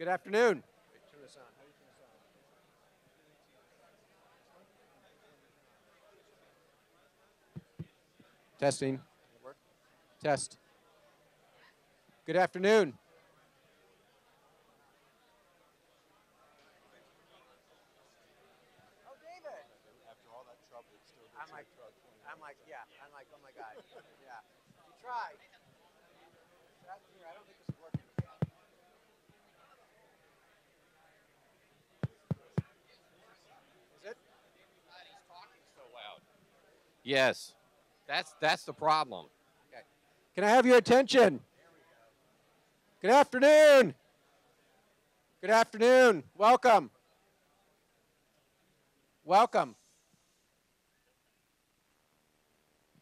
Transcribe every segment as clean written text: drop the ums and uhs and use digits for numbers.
Good afternoon. Turn this on. How do you turn this on? Testing. Test. Good afternoon. Oh, David. After all that trouble, it still I'm like, oh my God. Yeah. You tried. Here, I don't think this is working. Is it? He's talking so loud. Yes, that's the problem. Okay. Can I have your attention? Good afternoon. Good afternoon. Welcome. Welcome.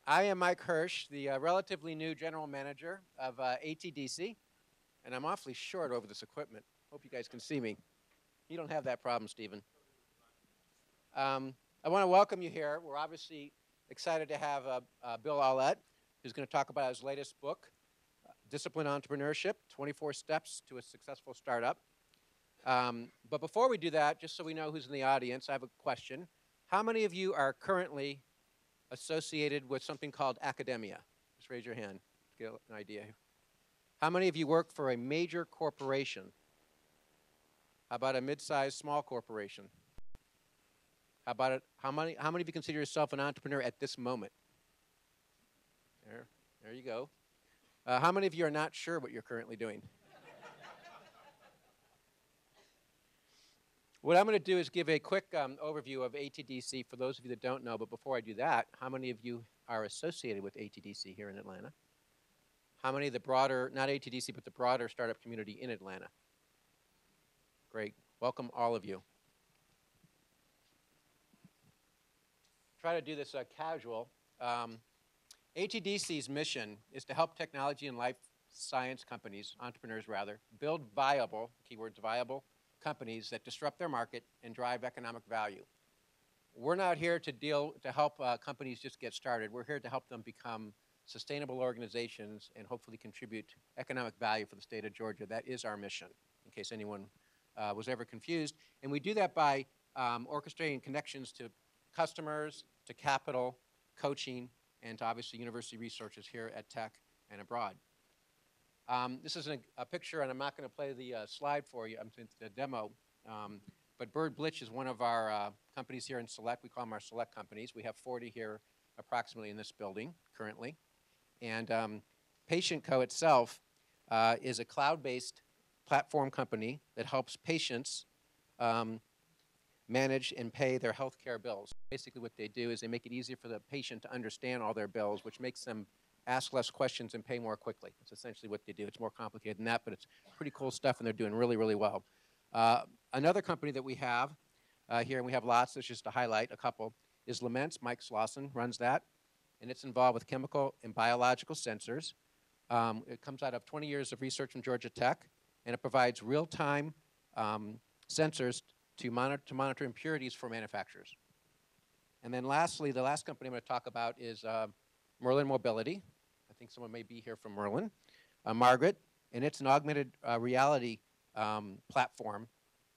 I am Mike Hirsch, the relatively new general manager of ATDC, and I'm awfully short over this equipment. Hope you guys can see me. You don't have that problem, Stephen. I want to welcome you here. We're obviously excited to have Bill Aulet, who's going to talk about his latest book, Disciplined Entrepreneurship, 24 Steps to a Successful Startup. But before we do that, just so we know who's in the audience, I have a question. How many of you are currently associated with something called academia? Just raise your hand to get an idea. How many of you work for a major corporation? How about a mid-sized small corporation? How about it? How many of you consider yourself an entrepreneur at this moment? There you go. How many of you are not sure what you're currently doing? What I'm going to do is give a quick overview of ATDC for those of you that don't know, but before I do that, how many of you are associated with ATDC here in Atlanta? How many of the broader, not ATDC, but the broader startup community in Atlanta? Great. Welcome all of you. Try to do this casual. ATDC's mission is to help technology and life science companies, entrepreneurs rather, build viable, keywords viable, companies that disrupt their market and drive economic value. We're not here to help companies just get started. We're here to help them become sustainable organizations and hopefully contribute economic value for the state of Georgia. That is our mission, in case anyone was ever confused. And we do that by orchestrating connections to customers, to capital, coaching, and to obviously university researchers here at Tech and abroad. This is a picture, and I'm not going to play the slide for you, the demo, but Bird Blitch is one of our companies here in Select. We call them our Select companies. We have 40 here approximately in this building currently. And Patient Co. itself is a cloud-based platform company that helps patients manage and pay their health care bills. Basically what they do is they make it easier for the patient to understand all their bills, which makes them ask less questions and pay more quickly. That's essentially what they do. It's more complicated than that, but it's pretty cool stuff, and they're doing really, really well. Another company that we have here, and we have lots, that's just to highlight a couple, is Laments. Mike Slauson runs that, and it's involved with chemical and biological sensors. It comes out of 20 years of research from Georgia Tech, and it provides real-time sensors to monitor impurities for manufacturers. And then lastly, the last company I'm going to talk about is Merlin Mobility. I think someone may be here from Merlin. Margaret, and it's an augmented reality platform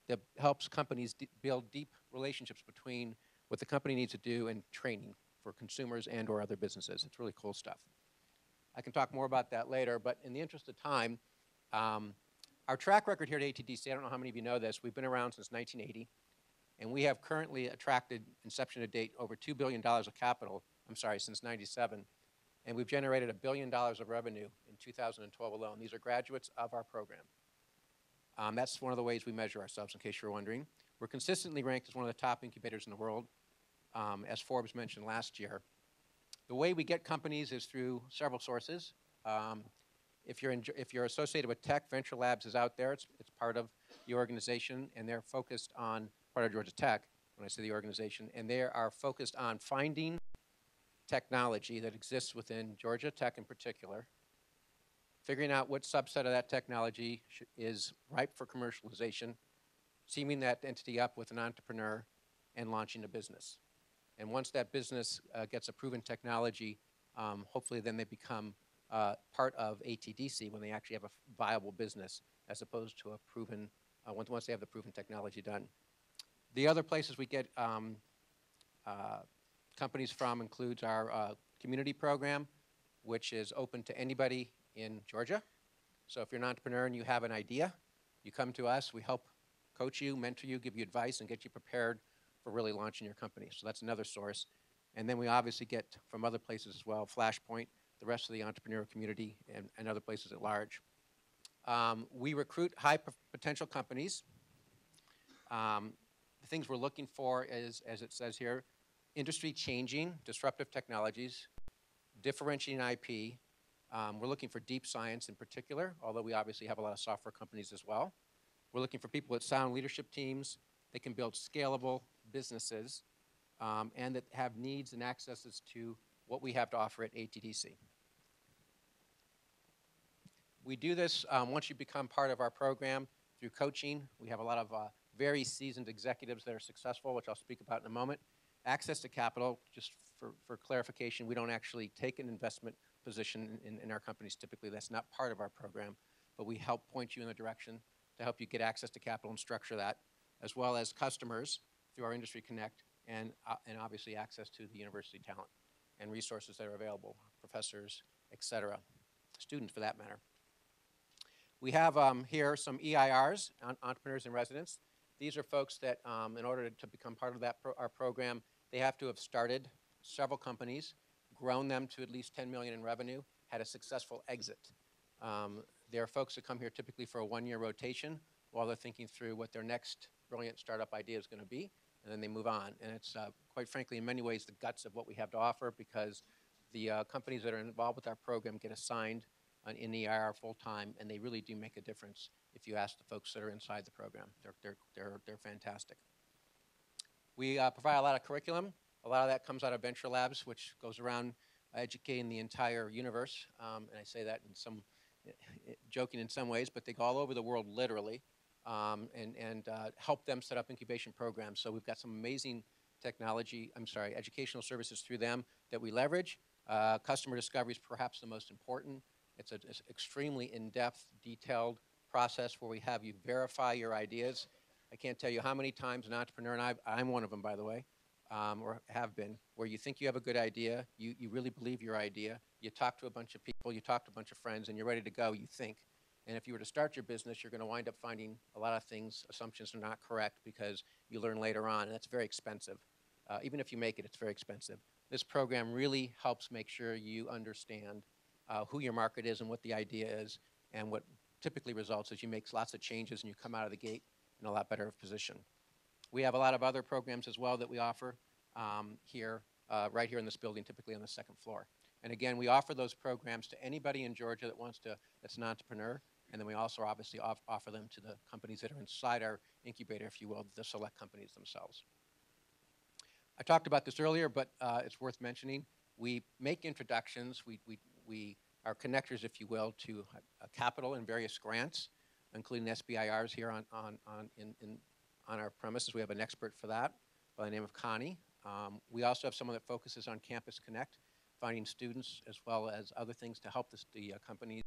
that helps companies build deep relationships between what the company needs to do and training for consumers and or other businesses. It's really cool stuff. I can talk more about that later, but in the interest of time, our track record here at ATDC, I don't know how many of you know this, we've been around since 1980, and we have currently attracted, inception to date, over $2 billion of capital, since 97, and we've generated $1 billion of revenue in 2012 alone. These are graduates of our program. That's one of the ways we measure ourselves, in case you're wondering. We're consistently ranked as one of the top incubators in the world, as Forbes mentioned last year. The way we get companies is through several sources. If you're associated with Tech, Venture Labs is out there. It's part of the organization, and they're focused on, part of Georgia Tech, when I say the organization, and they are focused on finding technology that exists within Georgia Tech in particular, figuring out what subset of that technology is ripe for commercialization, teaming that entity up with an entrepreneur, and launching a business. And once that business gets a proven technology, hopefully then they become part of ATDC when they actually have a viable business as opposed to a proven once they have the proven technology done. The other places we get companies from includes our community program, which is open to anybody in Georgia. So if you're an entrepreneur and you have an idea, you come to us, we help coach you, mentor you, give you advice, and get you prepared for really launching your company. So that's another source. And then we obviously get from other places as well, Flashpoint, the rest of the entrepreneurial community, and other places at large. We recruit high potential companies. The things we're looking for is, as it says here, industry changing, disruptive technologies, differentiating IP. We're looking for deep science in particular, although we obviously have a lot of software companies as well. We're looking for people with sound leadership teams that can build scalable businesses and that have needs and accesses to what we have to offer at ATDC. We do this once you become part of our program through coaching. We have a lot of very seasoned executives that are successful, which I'll speak about in a moment. Access to capital, just for clarification, we don't actually take an investment position in our companies typically. That's not part of our program, but we help point you in the direction to help you get access to capital and structure that, as well as customers through our Industry Connect, and obviously access to the university talent and resources that are available, professors, et cetera, students for that matter. We have here some EIRs, entrepreneurs in residence. These are folks that, in order to become part of that our program, they have to have started several companies, grown them to at least 10 million in revenue, had a successful exit. There are folks that come here typically for a one-year rotation while they're thinking through what their next brilliant startup idea is going to be, and then they move on. And it's, quite frankly, in many ways, the guts of what we have to offer, because the companies that are involved with our program get assigned in the EIR full-time, and they really do make a difference if you ask the folks that are inside the program. They're fantastic. We provide a lot of curriculum. A lot of that comes out of Venture Labs, which goes around educating the entire universe. And I say that in some, joking in some ways, but they go all over the world literally, and help them set up incubation programs. So we've got some amazing educational services through them that we leverage. Customer discovery is perhaps the most important. It's an extremely in-depth, detailed process where we have you verify your ideas. I can't tell you how many times an entrepreneur, and I'm one of them, by the way, or have been, where you think you have a good idea, you really believe your idea, you talk to a bunch of people, you talk to a bunch of friends, and you're ready to go, you think. And if you were to start your business, you're going to wind up finding a lot of things, assumptions are not correct, because you learn later on, and that's very expensive. Even if you make it, it's very expensive. This program really helps make sure you understand who your market is and what the idea is, and what typically results is you make lots of changes and you come out of the gate in a lot better position. We have a lot of other programs as well that we offer here, right here in this building, typically on the second floor. And again, we offer those programs to anybody in Georgia that's an entrepreneur, and then we also obviously offer them to the companies that are inside our incubator, if you will, the select companies themselves. I talked about this earlier, but it's worth mentioning. We make introductions. We are connectors, if you will, to capital and various grants, including SBIRs here on our premises. We have an expert for that by the name of Connie. We also have someone that focuses on Campus Connect, finding students as well as other things to help the companies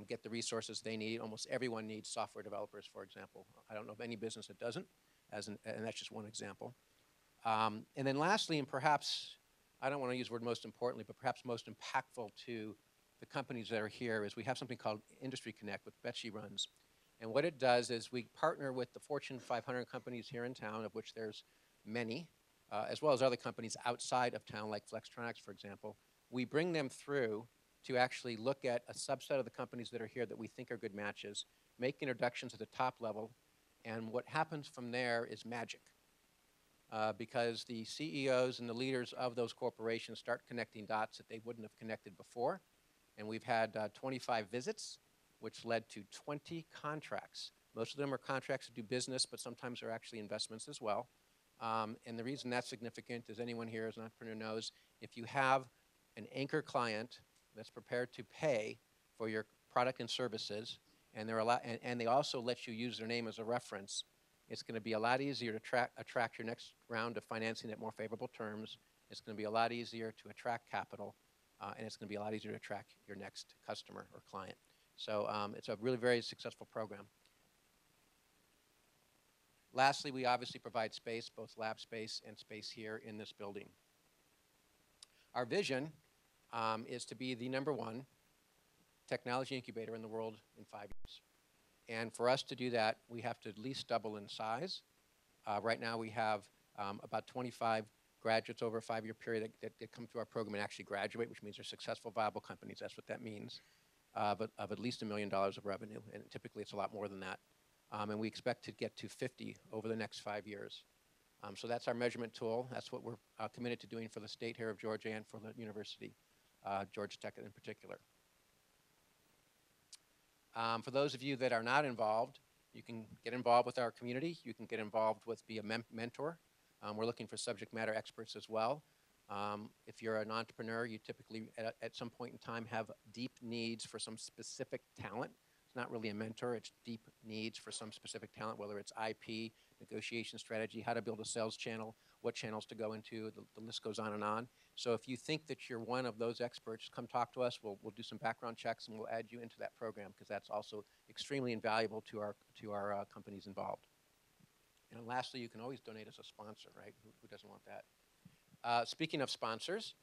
get the resources they need. Almost everyone needs software developers, for example. I don't know of any business that doesn't, and that's just one example. And then lastly, and perhaps, I don't want to use the word most importantly, but perhaps most impactful to the companies that are here, is we have something called Industry Connect, which Betsy runs. And what it does is we partner with the Fortune 500 companies here in town, of which there's many, as well as other companies outside of town, like Flextronics, for example. We bring them through to actually look at a subset of the companies that are here that we think are good matches, make introductions at the top level, and what happens from there is magic. Because the CEOs and the leaders of those corporations start connecting dots that they wouldn't have connected before. And we've had 25 visits, which led to 20 contracts. Most of them are contracts to do business, but sometimes they're actually investments as well. And the reason that's significant, as anyone here as an entrepreneur knows, if you have an anchor client that's prepared to pay for your product and services, and they also let you use their name as a reference, it's going to be a lot easier to attract your next round of financing at more favorable terms. It's going to be a lot easier to attract capital, and it's going to be a lot easier to attract your next customer or client. So it's a really very successful program. Lastly, we obviously provide space, both lab space and space here in this building. Our vision is to be the #1 technology incubator in the world in 5 years. And for us to do that, we have to at least double in size. Right now we have about 25 graduates over a 5-year period that come through our program and actually graduate, which means they're successful, viable companies. That's what that means, but of at least $1 million of revenue, and typically it's a lot more than that. And we expect to get to 50 over the next 5 years. So that's our measurement tool. That's what we're committed to doing for the state here of Georgia and for the university, Georgia Tech in particular. For those of you that are not involved, you can get involved with our community. You can get involved with, be a mentor. We're looking for subject matter experts as well. If you're an entrepreneur, you typically, at some point in time, have deep needs for some specific talent. It's not really a mentor, it's deep needs for some specific talent, whether it's IP, negotiation strategy, how to build a sales channel, what channels to go into, the list goes on and on. So if you think that you're one of those experts, come talk to us. We'll do some background checks and we'll add you into that program because that's also extremely invaluable to our companies involved. And lastly, you can always donate as a sponsor, right? Who doesn't want that? Speaking of sponsors,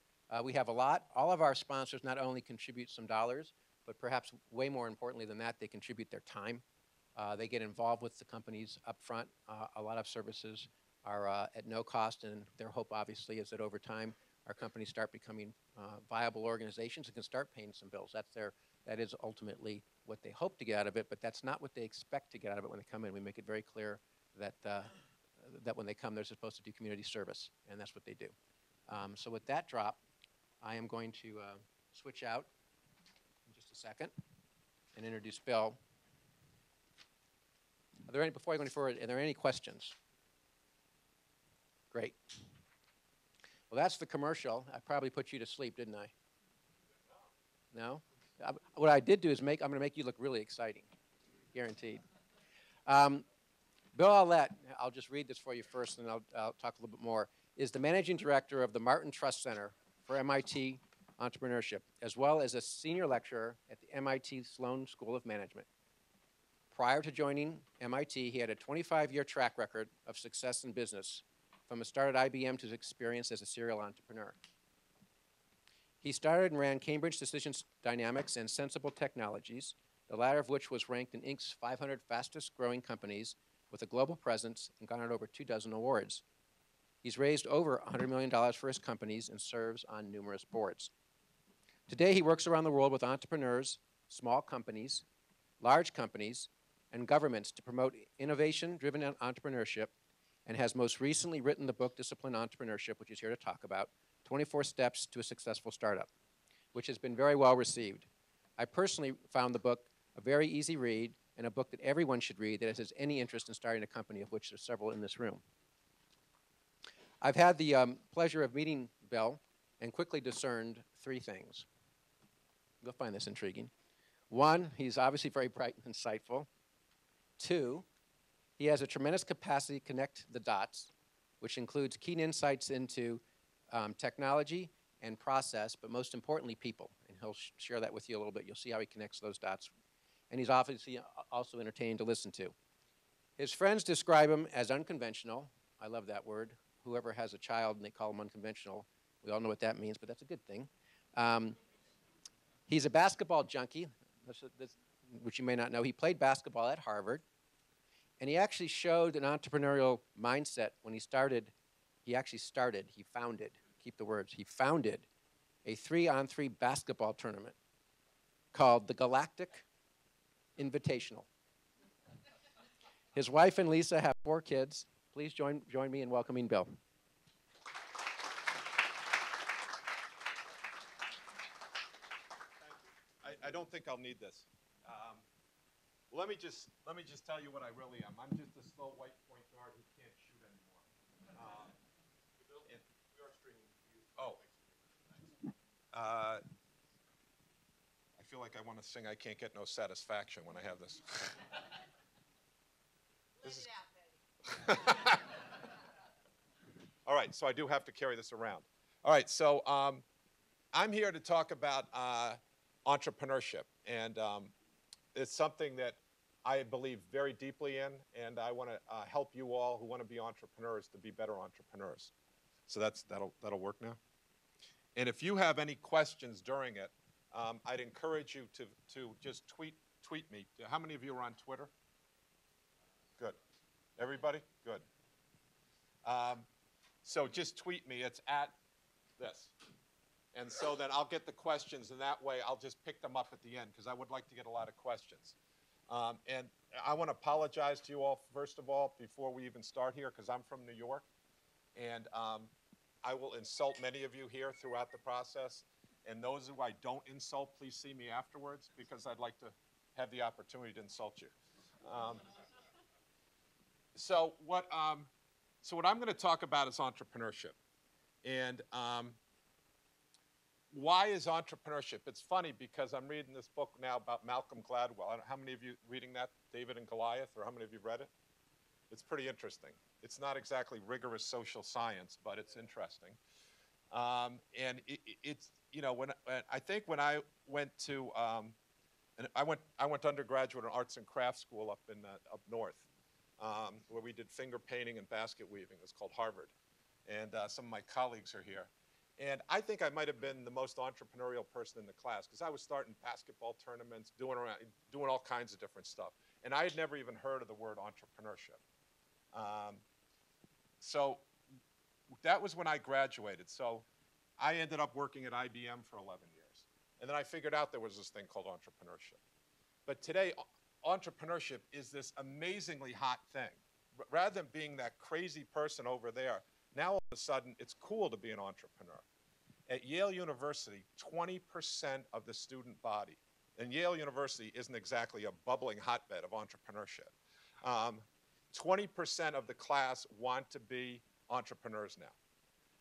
we have a lot. All of our sponsors not only contribute some dollars, but perhaps way more importantly than that, they contribute their time. They get involved with the companies up front. A lot of services are at no cost, and their hope obviously is that over time our companies start becoming viable organizations and can start paying some bills. That is ultimately what they hope to get out of it, but that's not what they expect to get out of it when they come in. We make it very clear that that when they come, they're supposed to do community service, and that's what they do. So with that drop, I am going to switch out in just a second and introduce Bill. Are there any, before I go any further, are there any questions? Great. Well, that's the commercial. I probably put you to sleep, didn't I? No? What I did do is I'm going to make you look really exciting, guaranteed. Bill Aulet, I'll just read this for you first, and I'll talk a little bit more, is the managing director of the Martin Trust Center for MIT Entrepreneurship, as well as a senior lecturer at the MIT Sloan School of Management. Prior to joining MIT, he had a 25-year track record of success in business, from a start at IBM to his experience as a serial entrepreneur. He started and ran Cambridge Decisions Dynamics and Sensible Technologies, the latter of which was ranked in Inc.'s 500 fastest growing companies with a global presence and garnered over 24 awards. He's raised over $100 million for his companies and serves on numerous boards. Today, he works around the world with entrepreneurs, small companies, large companies, and governments to promote innovation-driven entrepreneurship, and has most recently written the book Disciplined Entrepreneurship, which he's here to talk about, 24 Steps to a Successful Startup, which has been very well received. I personally found the book a very easy read and a book that everyone should read that has any interest in starting a company, of which there's several in this room. I've had the pleasure of meeting Bill and quickly discerned 3 things. You'll find this intriguing. 1, he's obviously very bright and insightful. 2, he has a tremendous capacity to connect the dots, which includes keen insights into technology and process, but most importantly, people. And he'll share that with you a little bit. You'll see how he connects those dots. And he's obviously also entertaining to listen to. His friends describe him as unconventional. I love that word. Whoever has a child and they call him unconventional, we all know what that means, but that's a good thing. He's a basketball junkie, which you may not know. He played basketball at Harvard, and he actually showed an entrepreneurial mindset when he started. He founded, keep the words, he founded a 3-on-3 basketball tournament called the Galactic Invitational. His wife and Lisa have 4 kids. Please join me in welcoming Bill. I don't think I'll need this. Let me just tell you what I really am. I'm just a slow white point guard who can't shoot anymore. We are streaming you. Oh. I feel like I want to sing I Can't Get No Satisfaction when I have this. All right, so I do have to carry this around. All right, so I'm here to talk about entrepreneurship, and it's something that I believe very deeply in, and I want to help you all who want to be entrepreneurs to be better entrepreneurs. So that'll work now. And if you have any questions during it, I'd encourage you to just tweet me. How many of you are on Twitter? Good. Everybody? Good. So just tweet me. It's at this. And so then I'll get the questions, and that way I'll just pick them up at the end, because I would like to get a lot of questions. And I want to apologize to you all, first of all, before we even start here, because I'm from New York. And I will insult many of you here throughout the process. And those who I don't insult, please see me afterwards, because I'd like to have the opportunity to insult you. So what I'm going to talk about is entrepreneurship. And why is entrepreneurship? It's funny because I'm reading this book now about Malcolm Gladwell. I don't know, how many of you reading that, David and Goliath, or how many of you read it? It's pretty interesting. It's not exactly rigorous social science, but it's interesting. And it's, you know, when I went to I went to undergraduate in arts and crafts school up north, where we did finger painting and basket weaving. It's called Harvard, and some of my colleagues are here. And I think I might have been the most entrepreneurial person in the class, because I was starting basketball tournaments, doing all kinds of different stuff. And I had never even heard of the word entrepreneurship. So that was when I graduated. So I ended up working at IBM for 11 years. And then I figured out there was this thing called entrepreneurship. But today, entrepreneurship is this amazingly hot thing. Rather than being that crazy person over there, now all of a sudden it's cool to be an entrepreneur. At Yale University, 20% of the student body, and Yale University isn't exactly a bubbling hotbed of entrepreneurship. 20% of the class want to be entrepreneurs now.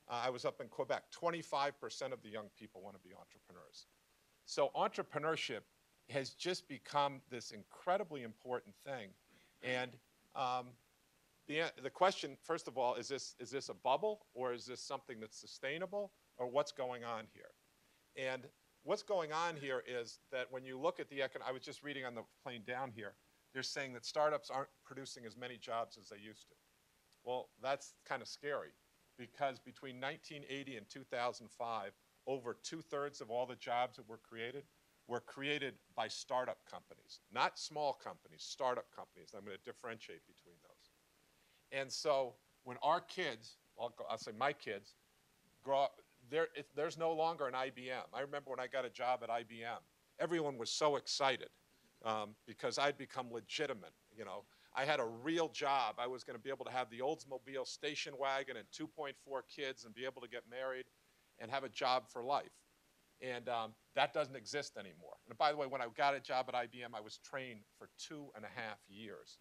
I was up in Quebec, 25% of the young people want to be entrepreneurs. So entrepreneurship has just become this incredibly important thing. And the question, first of all, is this a bubble, or is this something that's sustainable, or what's going on here? And what's going on here is that when you look at I was just reading on the plane down here, they're saying that startups aren't producing as many jobs as they used to. Well, that's kind of scary, because between 1980 and 2005, over 2/3 of all the jobs that were created by startup companies, not small companies, startup companies. I'm going to differentiate between those. And so when our kids, I'll say my kids, grow up, there's no longer an IBM. I remember when I got a job at IBM, everyone was so excited because I'd become legitimate. You know, I had a real job. I was going to be able to have the Oldsmobile station wagon and 2.4 kids and be able to get married and have a job for life. And that doesn't exist anymore. And by the way, when I got a job at IBM, I was trained for 2.5 years.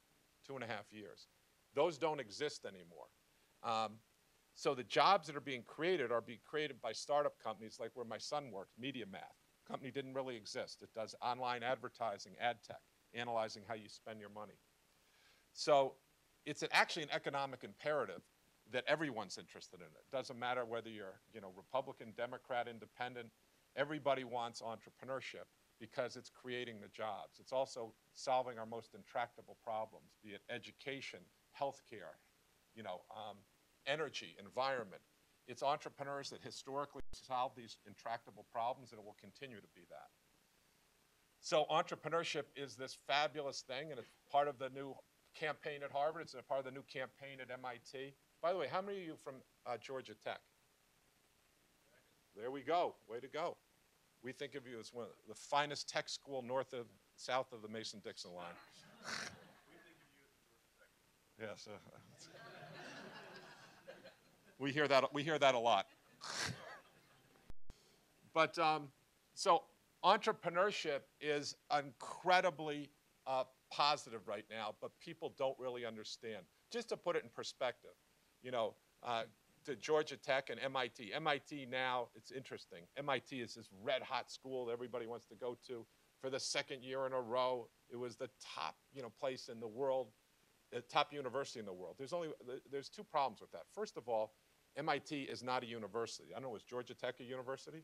2.5 years. Those don't exist anymore. So the jobs that are being created by startup companies like where my son works, MediaMath. Company didn't really exist. It does online advertising, ad tech, analyzing how you spend your money. So it's actually an economic imperative that everyone's interested in it. It doesn't matter whether you're, Republican, Democrat, Independent. Everybody wants entrepreneurship because it's creating the jobs. It's also solving our most intractable problems, be it education, healthcare, energy, environment. It's entrepreneurs that historically solve these intractable problems, and it will continue to be that. So entrepreneurship is this fabulous thing, and it's part of the new campaign at Harvard. It's a part of the new campaign at MIT. By the way, how many of you from Georgia Tech? There we go. Way to go. We think of you as one of the finest tech school south of the Mason-Dixon line. We think of you as a Georgia Tech. Yes. We hear that a lot. But so entrepreneurship is incredibly positive right now, but people don't really understand. Just to put it in perspective, to Georgia Tech and MIT. MIT now, it's interesting. MIT is this red hot school that everybody wants to go to. For the second year in a row, it was the top, place in the world, the top university in the world. There's two problems with that. First of all, MIT is not a university. I don't know, is Georgia Tech a university?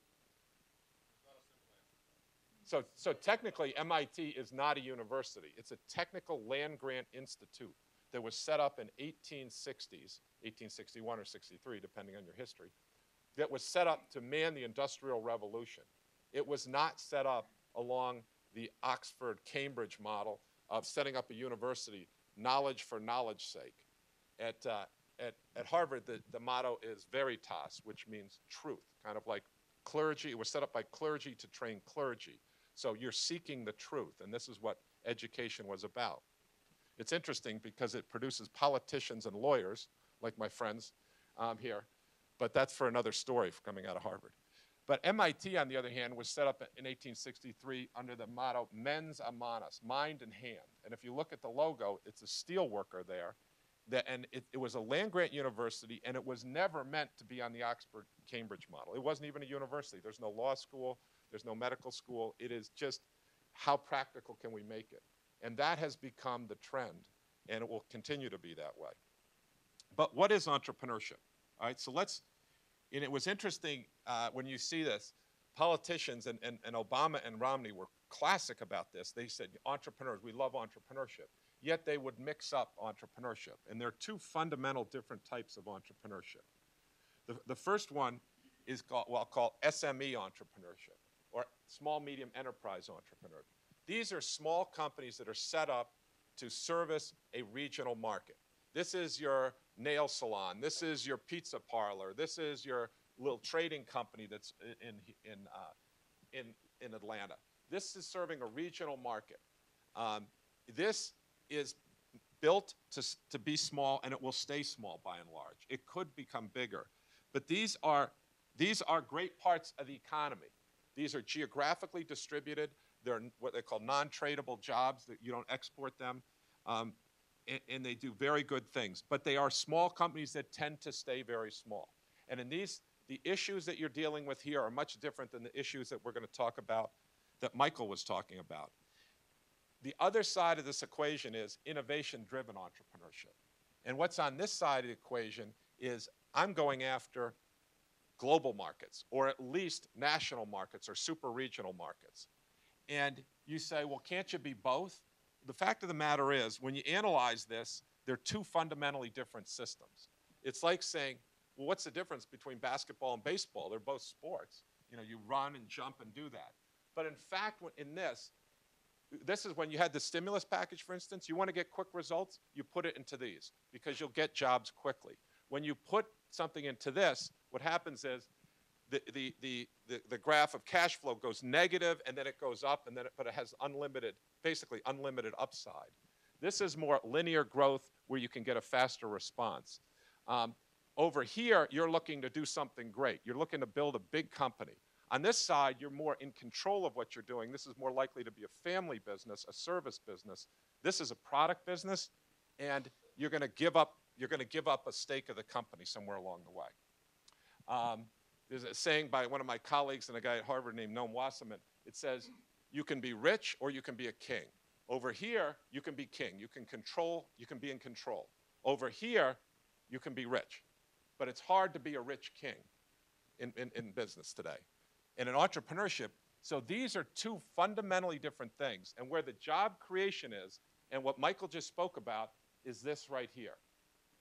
There's not a simple answer to that. So technically, MIT is not a university. It's a technical land-grant institute that was set up in 1860s, 1861 or 63, depending on your history, that was set up to man the Industrial Revolution. It was not set up along the Oxford-Cambridge model of setting up a university, knowledge for knowledge's sake. At Harvard, the motto is veritas, which means truth, kind of like clergy. It was set up by clergy to train clergy. So you're seeking the truth, and this is what education was about. It's interesting because it produces politicians and lawyers, like my friends here, but that's for another story coming out of Harvard. But MIT, on the other hand, was set up in 1863 under the motto mens amanus, mind and hand. And if you look at the logo, it's a steel worker there. And it was a land-grant university, and it was never meant to be on the Oxford-Cambridge model. It wasn't even a university. There's no law school. There's no medical school. It is just how practical can we make it? And that has become the trend, and it will continue to be that way. But what is entrepreneurship? All right, so and it was interesting when you see this, politicians, and Obama and Romney were classic about this. They said, entrepreneurs, we love entrepreneurship. Yet they would mix up entrepreneurship. And there are two fundamental different types of entrepreneurship. The first one is called SME entrepreneurship, or small, medium enterprise entrepreneur. These are small companies that are set up to service a regional market. This is your nail salon. This is your pizza parlor. This is your little trading company that's in Atlanta. This is serving a regional market. This is built to be small, and it will stay small by and large. It could become bigger. But these are great parts of the economy. These are geographically distributed. They're what they call non-tradable jobs, that you don't export them. And they do very good things. But they are small companies that tend to stay very small. And in these, the issues that you're dealing with here are much different than the issues that we're going to talk about, that Michael was talking about. The other side of this equation is innovation-driven entrepreneurship. And what's on this side of the equation is I'm going after global markets, or at least national markets or super-regional markets. And you say, well, can't you be both? The fact of the matter is, when you analyze this, they're two fundamentally different systems. It's like saying, well, what's the difference between basketball and baseball? They're both sports. You know, you run and jump and do that. But in fact, in this is when you had the stimulus package, for instance. You want to get quick results, you put it into these, because you'll get jobs quickly. When you put something into this, what happens is the graph of cash flow goes negative, and then it goes up, but it has basically unlimited upside. This is more linear growth where you can get a faster response. Over here, you're looking to do something great. You're looking to build a big company. On this side, you're more in control of what you're doing. This is more likely to be a family business, a service business. This is a product business, and you're going to give up a stake of the company somewhere along the way. There's a saying by one of my colleagues and a guy at Harvard named Noam Wasserman. It says, you can be rich or you can be a king. Over here, you can be king. You can be in control. Over here, you can be rich. But it's hard to be a rich king in business today. And in entrepreneurship, so these are two fundamentally different things. And where the job creation is, and what Michael just spoke about, is this right here.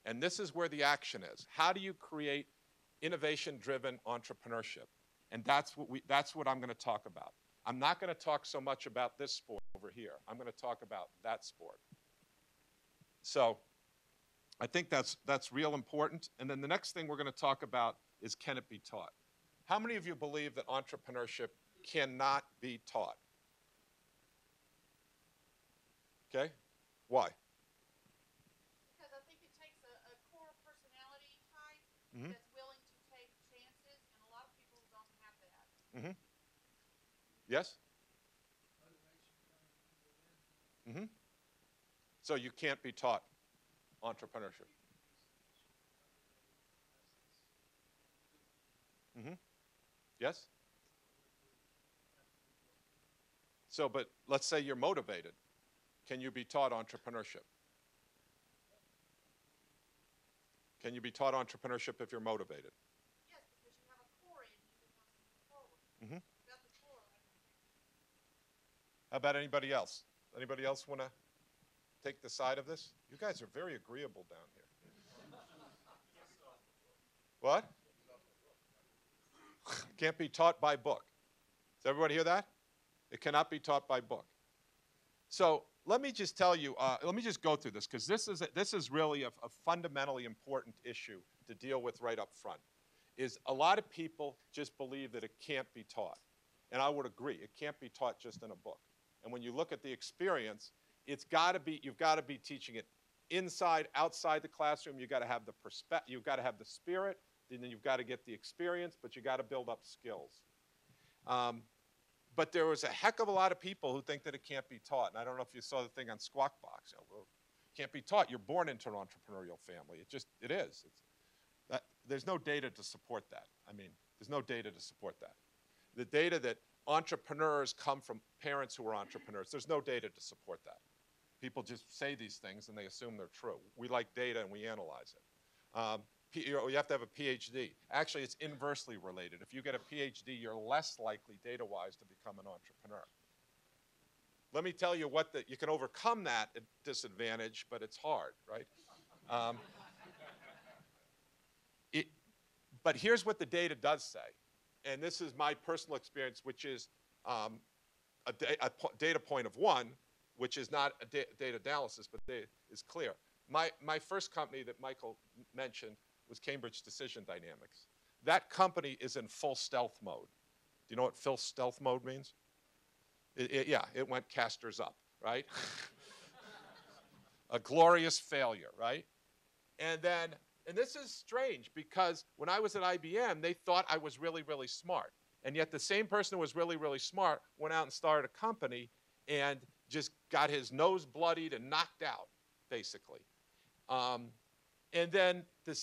And this is where the action is. How do you create innovation-driven entrepreneurship? And that's what I'm going to talk about. I'm not going to talk so much about this sport over here. I'm going to talk about that sport. So I think that's real important. And then the next thing we're going to talk about is, can it be taught? How many of you believe that entrepreneurship cannot be taught? Okay? Why? Because I think it takes a core personality type that's willing to take chances, and a lot of people don't have that. Yes? So you can't be taught entrepreneurship. Yes? So, but let's say you're motivated. Can you be taught entrepreneurship? Can you be taught entrepreneurship if you're motivated? Yes, because you have a core in you that wants to move forward. Without the core, I don't think. How about anybody else? Anybody else want to take the side of this? You guys are very agreeable down here. What? Can't be taught by book. Does everybody hear that? It cannot be taught by book. So let me just tell you, let me just go through this, because this is really a fundamentally important issue to deal with right up front, is a lot of people just believe that it can't be taught. And I would agree, it can't be taught just in a book. And when you look at the experience, you've got to be teaching it inside, outside the classroom. You've got to have the you've got to have the spirit, and then you've got to get the experience, but you got to build up skills. But there was a heck of a lot of people who think that it can't be taught. And I don't know if you saw the thing on Squawk Box. Well, it can't be taught. You're born into an entrepreneurial family. It is. There's no data to support that. I mean, there's no data to support that. The data that entrepreneurs come from parents who are entrepreneurs, there's no data to support that. People just say these things and they assume they're true. We like data and we analyze it. You have to have a PhD. Actually, it's inversely related. If you get a PhD, you're less likely, data-wise, to become an entrepreneur. Let me tell you you can overcome that disadvantage, but it's hard, right? But here's what the data does say. And this is my personal experience, which is a data point of one, which is not a data analysis, but is clear. My first company that Michael mentioned was Cambridge Decision Dynamics. That company is in full stealth mode. Do you know what full stealth mode means? Yeah, it went casters up, right? A glorious failure, right? And this is strange, because when I was at IBM, they thought I was really, really smart. And yet the same person who was really, really smart went out and started a company and just got his nose bloodied and knocked out, basically. And then the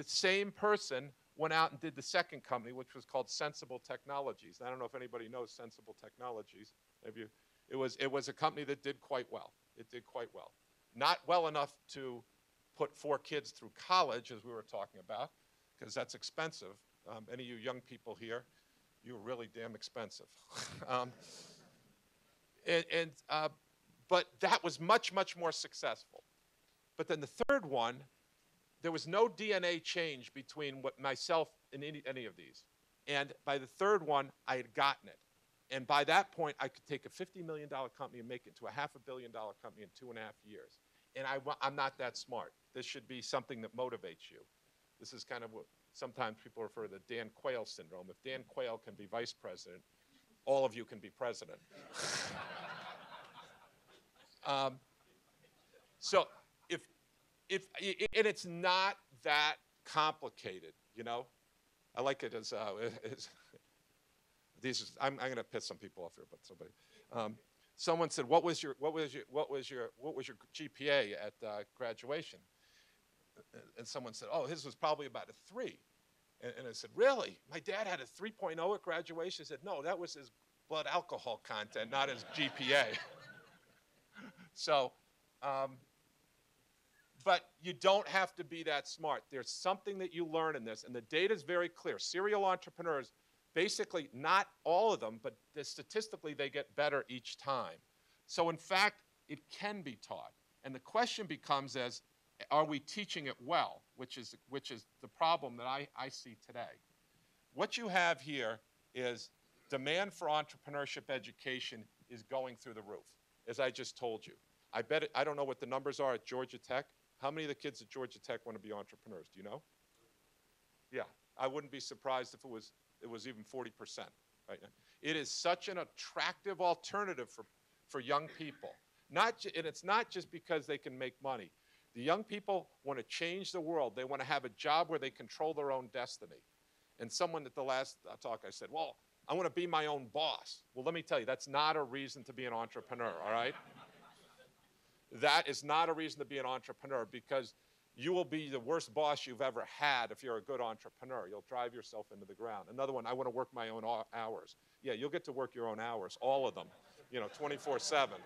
same person went out and did the second company, which was called Sensible Technologies. I don't know if anybody knows Sensible Technologies. Maybe it was a company that did quite well. It did quite well. Not well enough to put 4 kids through college, as we were talking about, because that's expensive. Any of you young people here, you're really damn expensive. But that was much, much more successful. But then the third one, there was no DNA change between myself and any of these. And by the third one, I had gotten it. And by that point, I could take a $50 million company and make it to a $500 million company in 2.5 years. And I'm not that smart. This should be something that motivates you. This is kind of what sometimes people refer to the Dan Quayle syndrome. If Dan Quayle can be vice president, all of you can be president. So and it's not that complicated, you know. I like it as I'm going to piss some people off here, but somebody. Someone said, "What was your GPA at graduation?" And someone said, "Oh, his was probably about a 3." And I said, "Really? My dad had a 3.0 at graduation." He said, "No, that was his blood alcohol content, not his GPA." So. But you don't have to be that smart. There's something that you learn in this, and the data is very clear. Serial entrepreneurs, basically not all of them, but statistically they get better each time. So in fact, it can be taught. And the question becomes are we teaching it well, which is the problem that I see today. What you have here is demand for entrepreneurship education is going through the roof, as I just told you. I don't know what the numbers are at Georgia Tech. How many of the kids at Georgia Tech want to be entrepreneurs? Do you know? Yeah, I wouldn't be surprised if it was even 40% right now. It is such an attractive alternative for young people. And it's not just because they can make money. The young people want to change the world. They want to have a job where they control their own destiny. And someone at the last talk, I said, "Well, I want to be my own boss." Well, let me tell you, that's not a reason to be an entrepreneur, all right? That is not a reason to be an entrepreneur, because you will be the worst boss you've ever had if you're a good entrepreneur. You'll drive yourself into the ground. Another one, "I want to work my own hours." Yeah, you'll get to work your own hours, all of them, 24/7.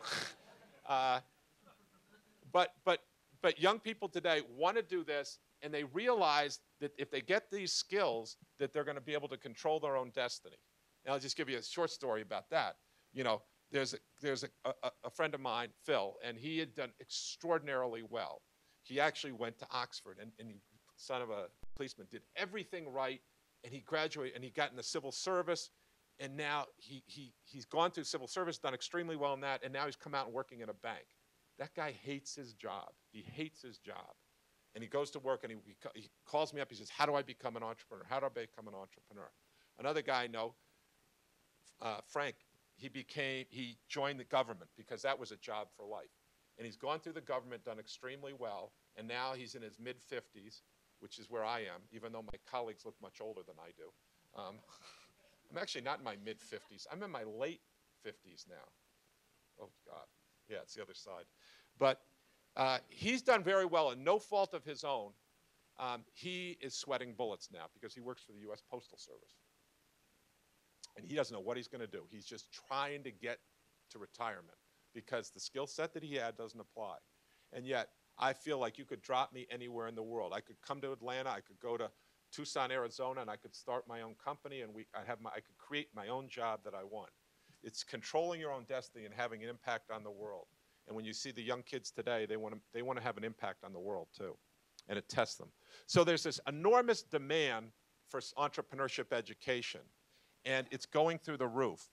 But young people today want to do this, and they realize that if they get these skills, that they're going to be able to control their own destiny. And I'll just give you a short story about that. a friend of mine, Phil, and he had done extraordinarily well. He actually went to Oxford, and he, son of a policeman, did everything right, and he graduated, and he got in the civil service, and now he's gone through civil service, done extremely well in that, and now he's come out and working in a bank. That guy hates his job. He hates his job. And he goes to work, and he calls me up. He says, how do I become an entrepreneur? How do I become an entrepreneur? Another guy I know, Frank, he joined the government because that was a job for life. And he's gone through the government, done extremely well, and now he's in his mid-50s, which is where I am, even though my colleagues look much older than I do. I'm actually not in my mid-50s. I'm in my late 50s now. Oh, God. Yeah, it's the other side. But he's done very well, and no fault of his own. He is sweating bullets now because he works for the U.S. Postal Service. And he doesn't know what he's going to do. He's just trying to get to retirement because the skill set that he had doesn't apply. And yet, I feel like you could drop me anywhere in the world. I could come to Atlanta, I could go to Tucson, Arizona, and I could start my own company, and I could create my own job that I want. It's controlling your own destiny and having an impact on the world. And when you see the young kids today, they want to have an impact on the world too, and it tests them. So there's this enormous demand for entrepreneurship education, and it's going through the roof.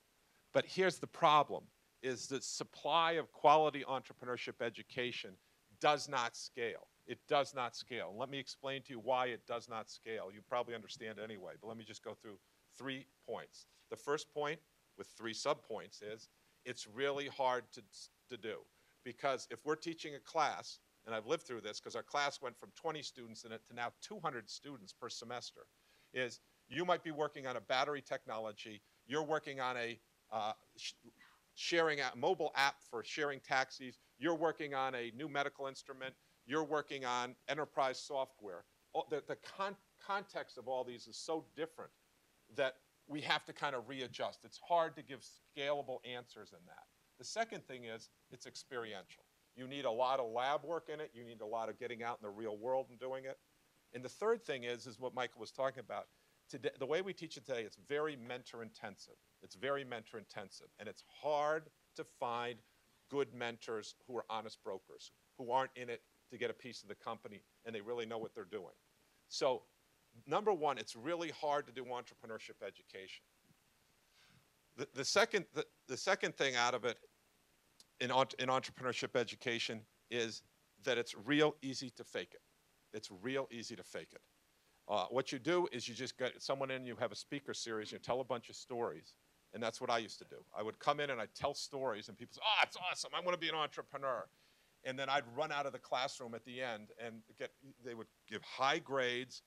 But here's the problem, is the supply of quality entrepreneurship education does not scale. It does not scale. And let me explain to you why it does not scale. You probably understand anyway, but let me just go through 3 points. The first point, with 3 subpoints, is it's really hard to do. Because if we're teaching a class, and I've lived through this because our class went from 20 students in it to now 200 students per semester, is you might be working on a battery technology, you're working on a mobile app for sharing taxis, you're working on a new medical instrument, you're working on enterprise software. The context of all these is so different that we have to kind of readjust. It's hard to give scalable answers in that. The second thing is it's experiential. You need a lot of lab work in it. You need a lot of getting out in the real world and doing it. And the third thing is what Michael was talking about. Today, the way we teach it today, it's very mentor intensive. It's very mentor intensive. And it's hard to find good mentors who are honest brokers, who aren't in it to get a piece of the company and they really know what they're doing. So number one, it's really hard to do entrepreneurship education. The second thing out of it in entrepreneurship education is that it's real easy to fake it. It's real easy to fake it. What you do is you just get someone in, you have a speaker series, you tell a bunch of stories, and that's what I used to do. I would come in and I'd tell stories, and people say, oh, it's awesome, I want to be an entrepreneur. And then I'd run out of the classroom at the end, and they would give high grades,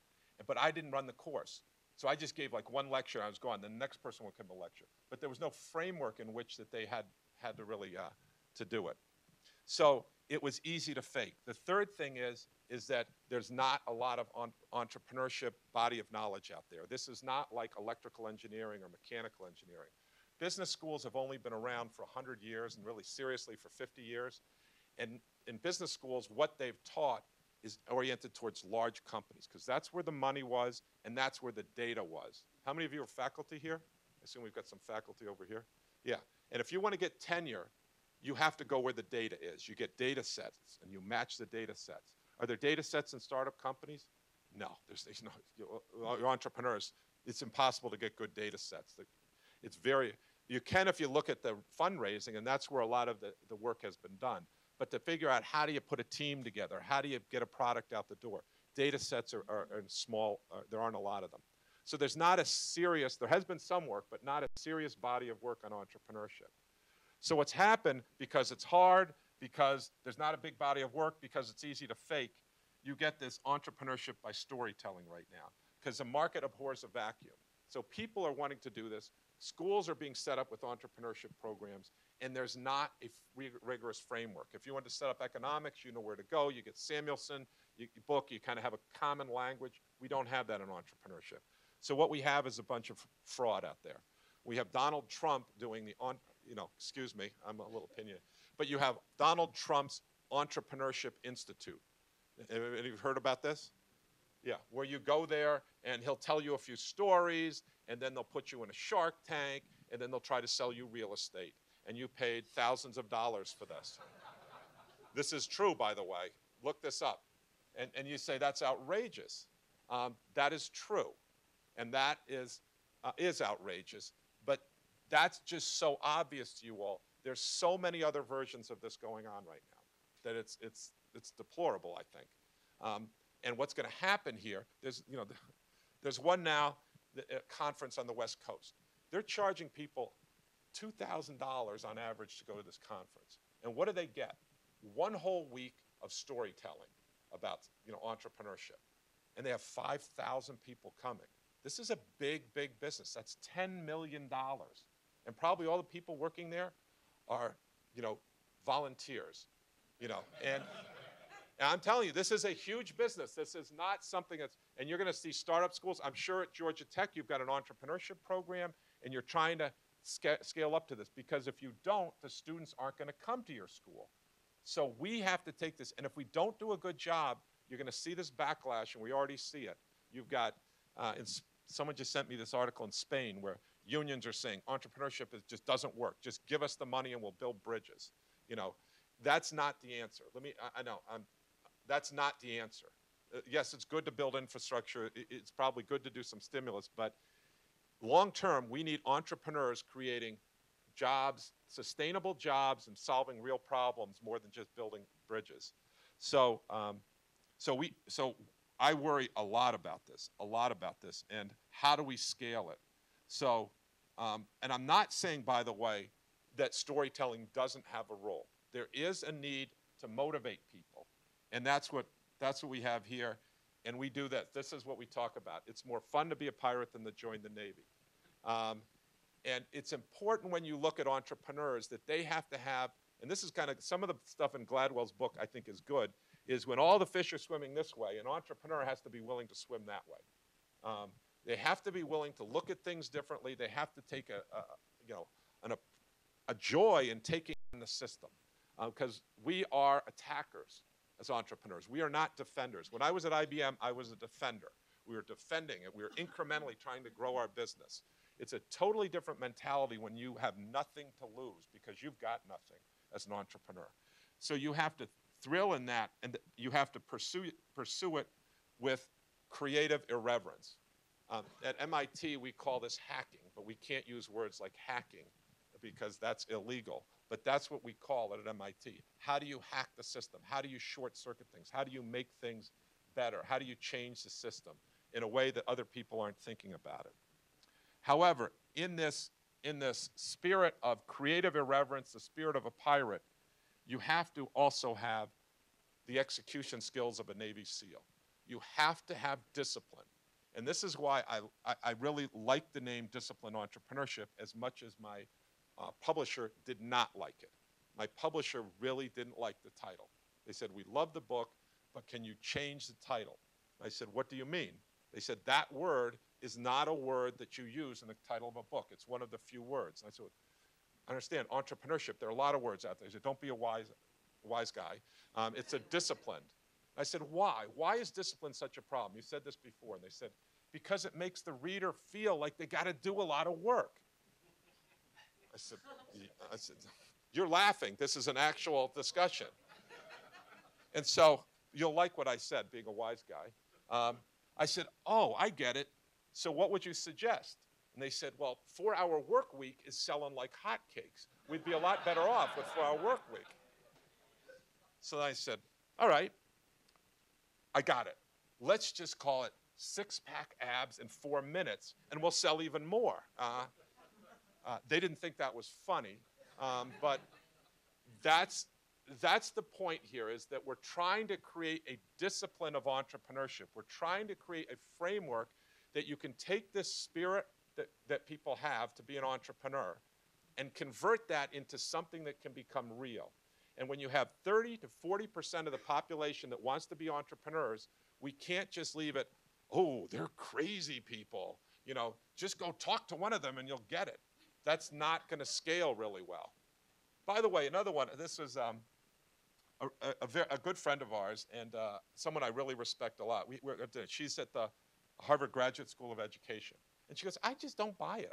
but I didn't run the course. So I just gave like one lecture, I was gone. The next person would come to lecture. But there was no framework in which that they had to really to do it. So it was easy to fake. The third thing is that there's not a lot of entrepreneurship body of knowledge out there. This is not like electrical engineering or mechanical engineering. Business schools have only been around for 100 years and really seriously for 50 years. And in business schools, what they've taught is oriented towards large companies because that's where the money was and that's where the data was. How many of you are faculty here? I assume we've got some faculty over here. Yeah, and if you want to get tenure, you have to go where the data is. You get data sets and you match the data sets. Are there data sets in startup companies? No, there's no, you're entrepreneurs. It's impossible to get good data sets. You can if you look at the fundraising, and that's where a lot of the work has been done. But to figure out how do you put a team together, how do you get a product out the door, data sets are small, there aren't a lot of them. So there's not a serious, there has been some work, but not a serious body of work on entrepreneurship. So what's happened, because it's hard, because there's not a big body of work, because it's easy to fake, you get this entrepreneurship by storytelling right now, because the market abhors a vacuum. So people are wanting to do this. Schools are being set up with entrepreneurship programs, and there's not a rigorous framework. If you want to set up economics, you know where to go. You get Samuelson, you book, you kind of have a common language. We don't have that in entrepreneurship. So what we have is a bunch of fraud out there. We have Donald Trump doing the, excuse me, I'm a little opinionated, but you have Donald Trump's Entrepreneurship Institute. Have you heard about this? Yeah, where you go there and he'll tell you a few stories and then they'll put you in a Shark Tank and then they'll try to sell you real estate. and you paid thousands of dollars for this. This is true, by the way. Look this up. And you say, that's outrageous. That is true. And that is outrageous. But that's just so obvious to you all. There's so many other versions of this going on right now that it's deplorable, I think. And what's going to happen here, there's one now, a conference on the West Coast. They're charging people $2,000 on average to go to this conference. And what do they get? One whole week of storytelling about entrepreneurship. And they have 5,000 people coming. This is a big, big business. That's $10 million. And probably all the people working there are, volunteers, And I'm telling you, this is a huge business. This is not something and you're going to see startup schools. I'm sure at Georgia Tech, you've got an entrepreneurship program, and you're trying to scale up to this, because if you don't, the students aren't going to come to your school. So we have to take this, and if we don't do a good job, you're going to see this backlash, and we already see it. You've got, someone just sent me this article in Spain where unions are saying entrepreneurship just doesn't work. Just give us the money and we'll build bridges. That's not the answer. That's not the answer. Yes, it's good to build infrastructure. It's probably good to do some stimulus, but long term, we need entrepreneurs creating jobs, sustainable jobs, and solving real problems more than just building bridges. So I worry a lot about this, and how do we scale it? So, and I'm not saying, by the way, that storytelling doesn't have a role. There is a need to motivate people, and that's what we have here, and we do that. This is what we talk about. It's more fun to be a pirate than to join the Navy. And it's important when you look at entrepreneurs that they have to have, and this is kind of some of the stuff in Gladwell's book I think is good, is when all the fish are swimming this way, an entrepreneur has to be willing to swim that way. They have to be willing to look at things differently. They have to take a joy in taking on the system, because we are attackers as entrepreneurs. We are not defenders. When I was at IBM, I was a defender. We were defending it. We were incrementally trying to grow our business. It's a totally different mentality when you have nothing to lose because you've got nothing as an entrepreneur. So you have to thrill in that, and you have to pursue it with creative irreverence. At MIT, we call this hacking, but we can't use words like hacking because that's illegal. But that's what we call it at MIT. How do you hack the system? How do you short circuit things? How do you make things better? How do you change the system in a way that other people aren't thinking about it? However, in this spirit of creative irreverence, the spirit of a pirate, you have to also have the execution skills of a Navy SEAL. You have to have discipline. And this is why I really like the name Disciplined Entrepreneurship as much as my publisher did not like it. My publisher really didn't like the title. They said, we love the book, but can you change the title? I said, what do you mean? They said, that word is not a word that you use in the title of a book. It's one of the few words. And I said, I understand, entrepreneurship, there are a lot of words out there. They said, don't be a wise guy. It's a discipline. I said, why? Why is discipline such a problem? You said this before. And they said, because it makes the reader feel like they got to do a lot of work. I said, you're laughing. This is an actual discussion. And so you'll like what I said, being a wise guy. I said, oh, I get it. So what would you suggest? And they said, well, 4-hour work week is selling like hotcakes. We'd be a lot better off with 4-hour work week. So I said, all right, I got it. Let's just call it 6-pack abs in 4 minutes, and we'll sell even more. They didn't think that was funny, but that's the point here, is that we're trying to create a discipline of entrepreneurship. We're trying to create a framework that you can take this spirit that people have to be an entrepreneur and convert that into something that can become real. And when you have 30 to 40% of the population that wants to be entrepreneurs, we can't just leave it, oh, they're crazy people. Just go talk to one of them and you'll get it. That's not going to scale really well. By the way, another one, this is a good friend of ours and someone I really respect a lot. She's at the Harvard Graduate School of Education. And she goes, I just don't buy it.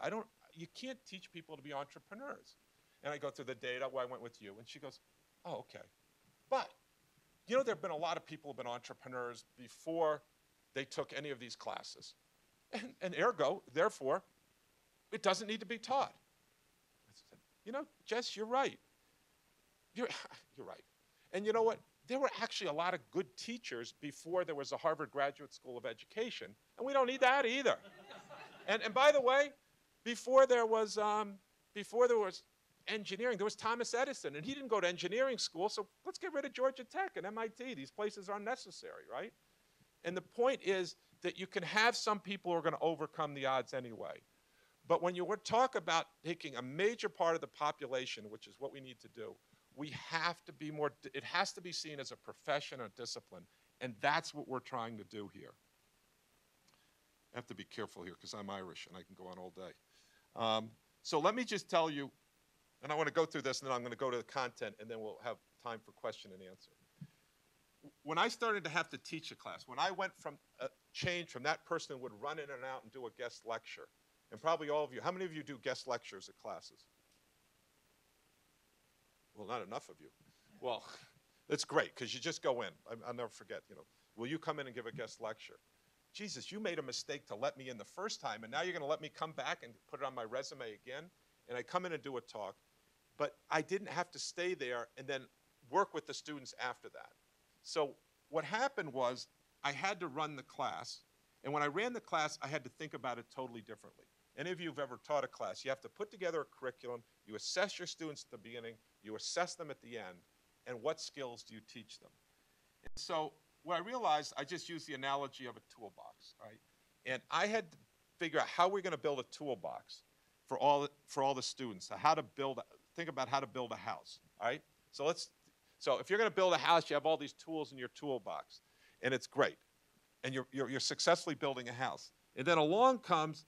You can't teach people to be entrepreneurs. And I go through the data, well, I went with you. And she goes, oh, okay. But, you know, there have been a lot of people who have been entrepreneurs before they took any of these classes. And ergo, therefore, it doesn't need to be taught. I said, you know, Jess, you're right. You're right. And you know what? There were actually a lot of good teachers before there was a Harvard Graduate School of Education, and we don't need that either. And by the way, before there was engineering, there was Thomas Edison, and he didn't go to engineering school, so let's get rid of Georgia Tech and MIT. These places are unnecessary, right? And the point is that you can have some people who are going to overcome the odds anyway. But when you talk about taking a major part of the population, which is what we need to do, we have to be more, it has to be seen as a profession or discipline, and that's what we're trying to do here. I have to be careful here because I'm Irish and I can go on all day. So let me just tell you, and I want to go through this and then I'm going to go to the content and then we'll have time for question and answer. When I started to have to teach a class, when I went from change from that person who would run in and out and do a guest lecture, and probably all of you, how many of you do guest lectures at classes? Well, not enough of you. Well, that's great because you just go in. I'll never forget, you know, will you come in and give a guest lecture? Jesus, you made a mistake to let me in the first time, and now you're going to let me come back and put it on my resume again? And I come in and do a talk, but I didn't have to stay there and then work with the students after that. So what happened was I had to run the class, and when I ran the class, I had to think about it totally differently. Any of you who've ever taught a class, you have to put together a curriculum, you assess your students at the beginning, you assess them at the end, and what skills do you teach them? And so what I realized, I just used the analogy of a toolbox, right? And I had to figure out how we're going to build a toolbox for all the students, so think about how to build a house, all right? So if you're going to build a house, you have all these tools in your toolbox, and it's great. And you're successfully building a house. And then along comes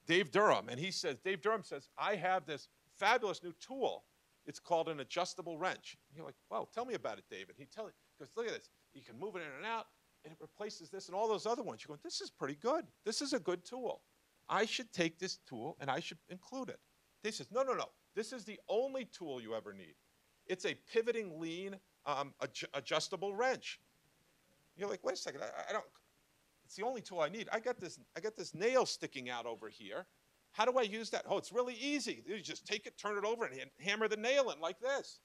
Dave Durham, and Dave Durham says, I have this fabulous new tool. It's called an adjustable wrench. And you're like, wow, tell me about it, David. He goes, look at this. You can move it in and out, and it replaces this and all those other ones. You're going, this is pretty good. This is a good tool. I should take this tool, and I should include it. Dave says, no. This is the only tool you ever need. It's a pivoting lean adjustable wrench. You're like, wait a second, I don't. It's the only tool I need. I got this nail sticking out over here. How do I use that? Oh, it's really easy. You just take it, turn it over, and hammer the nail in like this.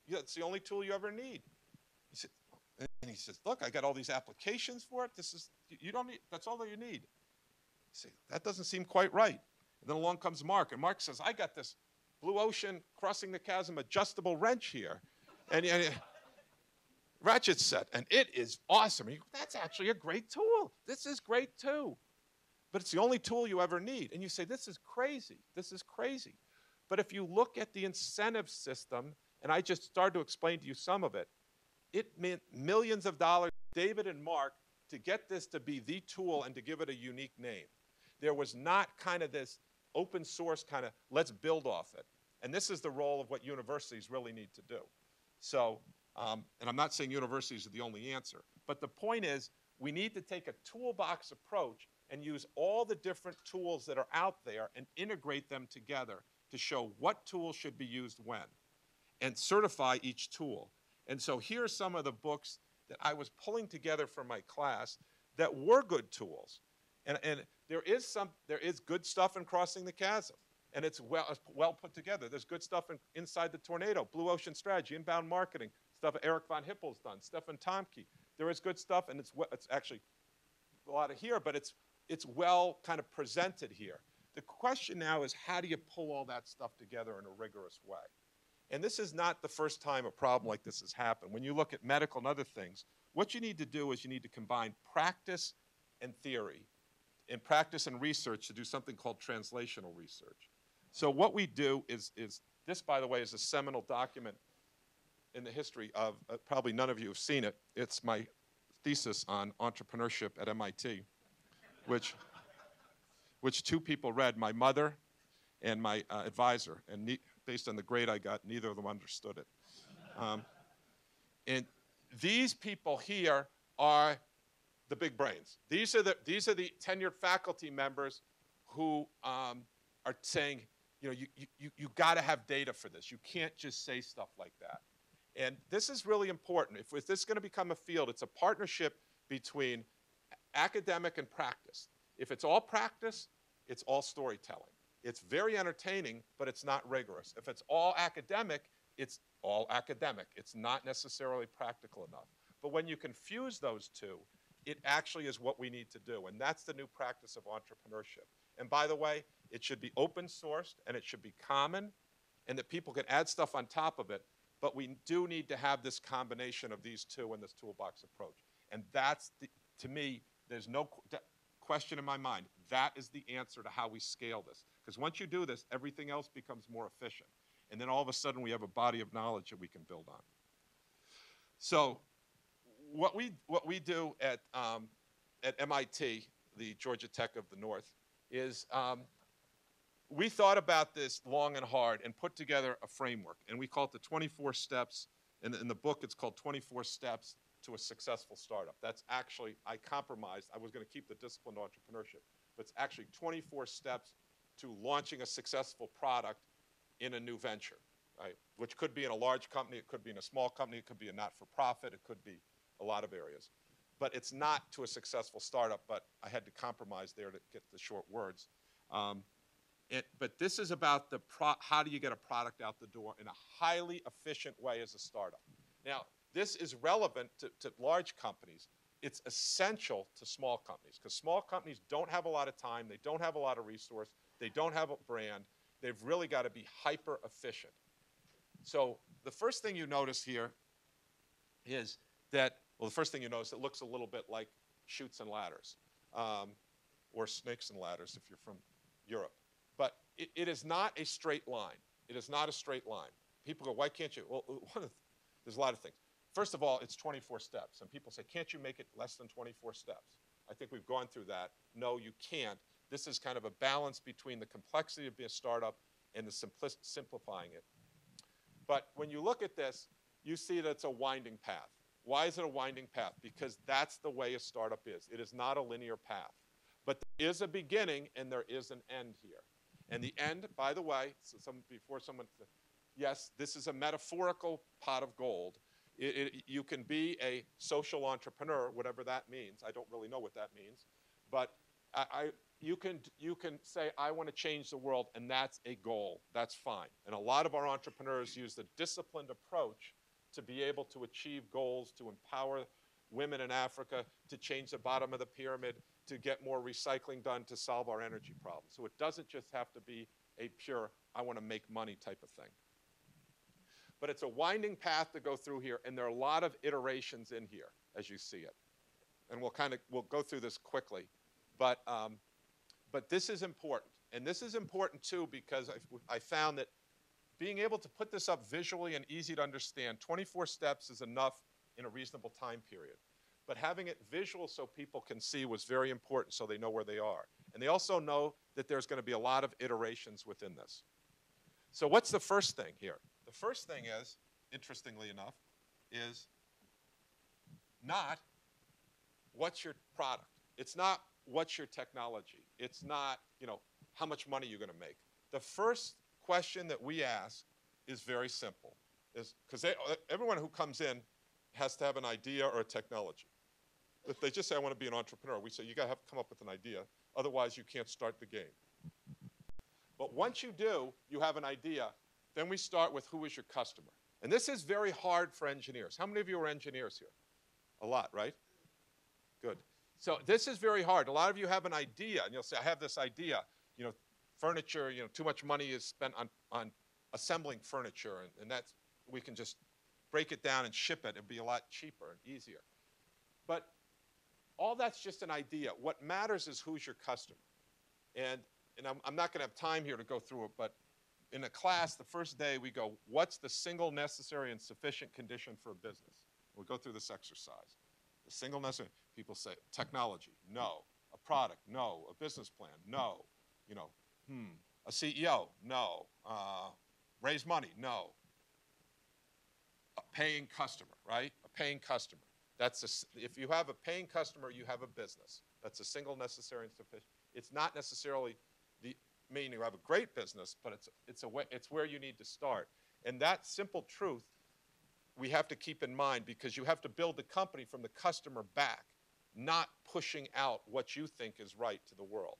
It's the only tool you ever need. He says, look, I got all these applications for it. You don't need. That's all that you need. You say, that doesn't seem quite right. And then along comes Mark, and Mark says, I got this blue ocean crossing the chasm adjustable wrench here, and ratchet set, and it is awesome. And you go, that's actually a great tool. This is great too. But it's the only tool you ever need. And you say, this is crazy. This is crazy. But if you look at the incentive system, and I just started to explain to you some of it, it meant millions of dollars, David and Mark, to get this to be the tool and to give it a unique name. There was not kind of this open source kind of, let's build off it. And this is the role of what universities really need to do. So, and I'm not saying universities are the only answer, but the point is we need to take a toolbox approach and use all the different tools that are out there and integrate them together to show what tools should be used when and certify each tool. And so here are some of the books that I was pulling together for my class that were good tools. And there is good stuff in Crossing the Chasm, and it's well put together. There's good stuff inside the Tornado, Blue Ocean Strategy, Inbound Marketing, stuff Eric von Hippel's done, Stefan Tomke. There is good stuff, and it's actually a lot of here, but it's well kind of presented here. The question now is, how do you pull all that stuff together in a rigorous way? And this is not the first time a problem like this has happened. When you look at medical and other things, what you need to do is you need to combine practice and theory, and practice and research to do something called translational research. So what we do is this, by the way, is a seminal document in the history of, probably none of you have seen it. It's my thesis on entrepreneurship at MIT, which two people read, my mother and my advisor. And based on the grade I got, neither of them understood it. And these people here are the big brains. These are the tenured faculty members who are saying, you got to have data for this. You can't just say stuff like that. And this is really important. If this is going to become a field, it's a partnership between academic and practice. If it's all practice, it's all storytelling. It's very entertaining, but it's not rigorous. If it's all academic, it's all academic. It's not necessarily practical enough. But when you can fuse those two, it actually is what we need to do. And that's the new practice of entrepreneurship. And by the way, it should be open sourced and it should be common and that people can add stuff on top of it. But we do need to have this combination of these two in this toolbox approach. And that's, to me, there's no question in my mind. That is the answer to how we scale this. Because once you do this, everything else becomes more efficient. And then all of a sudden, we have a body of knowledge that we can build on. So what we do at MIT, the Georgia Tech of the North, is we thought about this long and hard and put together a framework. And we call it the 24 steps. In the book, it's called 24 Steps to a Successful Startup. That's actually, I compromised. I was going to keep the disciplined entrepreneurship. But it's actually 24 steps to launching a successful product in a new venture, right? Which could be in a large company, it could be in a small company, it could be a not-for-profit, it could be a lot of areas. But it's not to a successful startup, but I had to compromise there to get the short words. But this is about how do you get a product out the door in a highly efficient way as a startup. Now, this is relevant to large companies. It's essential to small companies because small companies don't have a lot of time, they don't have a lot of resource, they don't have a brand, they've really got to be hyper efficient. So the first thing you notice here is that, well, the first thing you notice, it looks a little bit like chutes and ladders, or snakes and ladders if you're from Europe. But it is not a straight line. It is not a straight line. People go, why can't you? Well, there's a lot of things. First of all, it's 24 steps. And people say, can't you make it less than 24 steps? I think we've gone through that. No, you can't. This is kind of a balance between the complexity of being a startup and the simplifying it. But when you look at this, you see that it's a winding path. Why is it a winding path? Because that's the way a startup is. It is not a linear path. But there is a beginning and there is an end here. And the end, by the way, before someone says, yes, this is a metaphorical pot of gold. You can be a social entrepreneur, whatever that means. I don't really know what that means. But you can say, I want to change the world, and that's a goal. That's fine. And a lot of our entrepreneurs use the disciplined approach to be able to achieve goals, to empower women in Africa, to change the bottom of the pyramid, to get more recycling done, to solve our energy problem. So it doesn't just have to be a pure, I want to make money type of thing. But it's a winding path to go through here, and there are a lot of iterations in here as you see it. And we'll go through this quickly. But this is important. And this is important, too, because I found that being able to put this up visually and easy to understand, 24 steps is enough in a reasonable time period. But having it visual so people can see was very important so they know where they are. And they also know that there's going to be a lot of iterations within this. So what's the first thing here? The first thing is, interestingly enough, is not what's your product. It's not what's your technology. It's not, how much money you're going to make. The first question that we ask is very simple, because everyone who comes in has to have an idea or a technology. If they just say, I want to be an entrepreneur, we say, you got to come up with an idea. Otherwise, you can't start the game. But once you do, you have an idea, then we start with who is your customer. And this is very hard for engineers. How many of you are engineers here? A lot, right? Good. So this is very hard. A lot of you have an idea, and you'll say, I have this idea. Furniture, too much money is spent on assembling furniture, and that's, we can just break it down and ship it. It'd be a lot cheaper and easier. But all that's just an idea. What matters is who's your customer. And I'm not going to have time here to go through it, but in a class, the first day, we go, what's the single necessary and sufficient condition for a business? We'll go through this exercise. The single necessary, people say, technology, no. A product, no. A business plan, no. A CEO, no. Raise money, no. A paying customer, right? A paying customer. If you have a paying customer, you have a business. That's a single necessary and sufficient. It's not necessarily mean you have a great business, but it's where you need to start. And that simple truth we have to keep in mind, because you have to build the company from the customer back, not pushing out what you think is right to the world.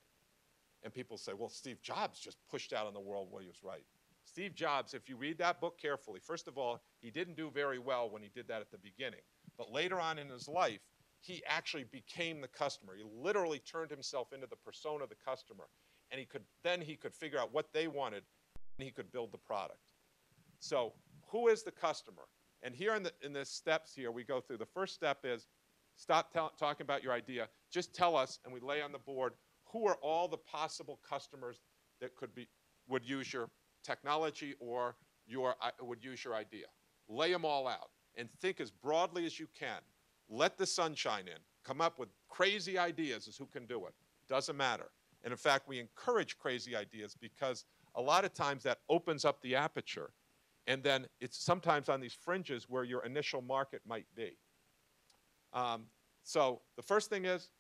And people say, well, Steve Jobs just pushed out on the world what he was right. Steve Jobs, if you read that book carefully, first of all, he didn't do very well when he did that at the beginning. But later on in his life, he actually became the customer. He literally turned himself into the persona of the customer. And he could figure out what they wanted, and he could build the product. So who is the customer? And here in the steps here we go through, the first step is stop talking about your idea. Just tell us, and we lay on the board, who are all the possible customers that would use your technology or would use your idea. Lay them all out and think as broadly as you can. Let the sunshine in. Come up with crazy ideas as who can do it. Doesn't matter. And in fact, we encourage crazy ideas because a lot of times that opens up the aperture. And then it's sometimes on these fringes where your initial market might be. So the first thing is,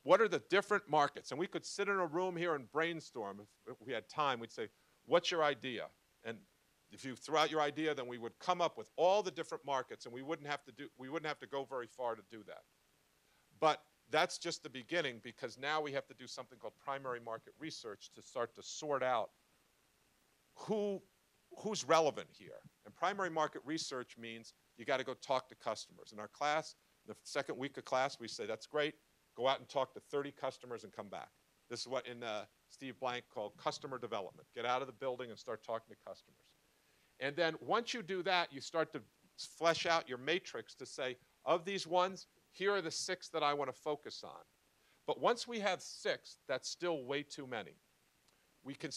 what are the different markets? And we could sit in a room here and brainstorm. If we had time, we'd say, what's your idea? And if you threw out your idea, then we would come up with all the different markets, and we wouldn't have to go very far to do that. But that's just the beginning, because now we have to do something called primary market research to start to sort out who's relevant here. And primary market research means you got to go talk to customers. In our class, the second week of class, we say, that's great. Go out and talk to 30 customers and come back. This is what in Steve Blank called customer development. Get out of the building and start talking to customers. And then once you do that, you start to flesh out your matrix to say, of these ones, here are the 6 that I want to focus on. But once we have 6, that's still way too many. We can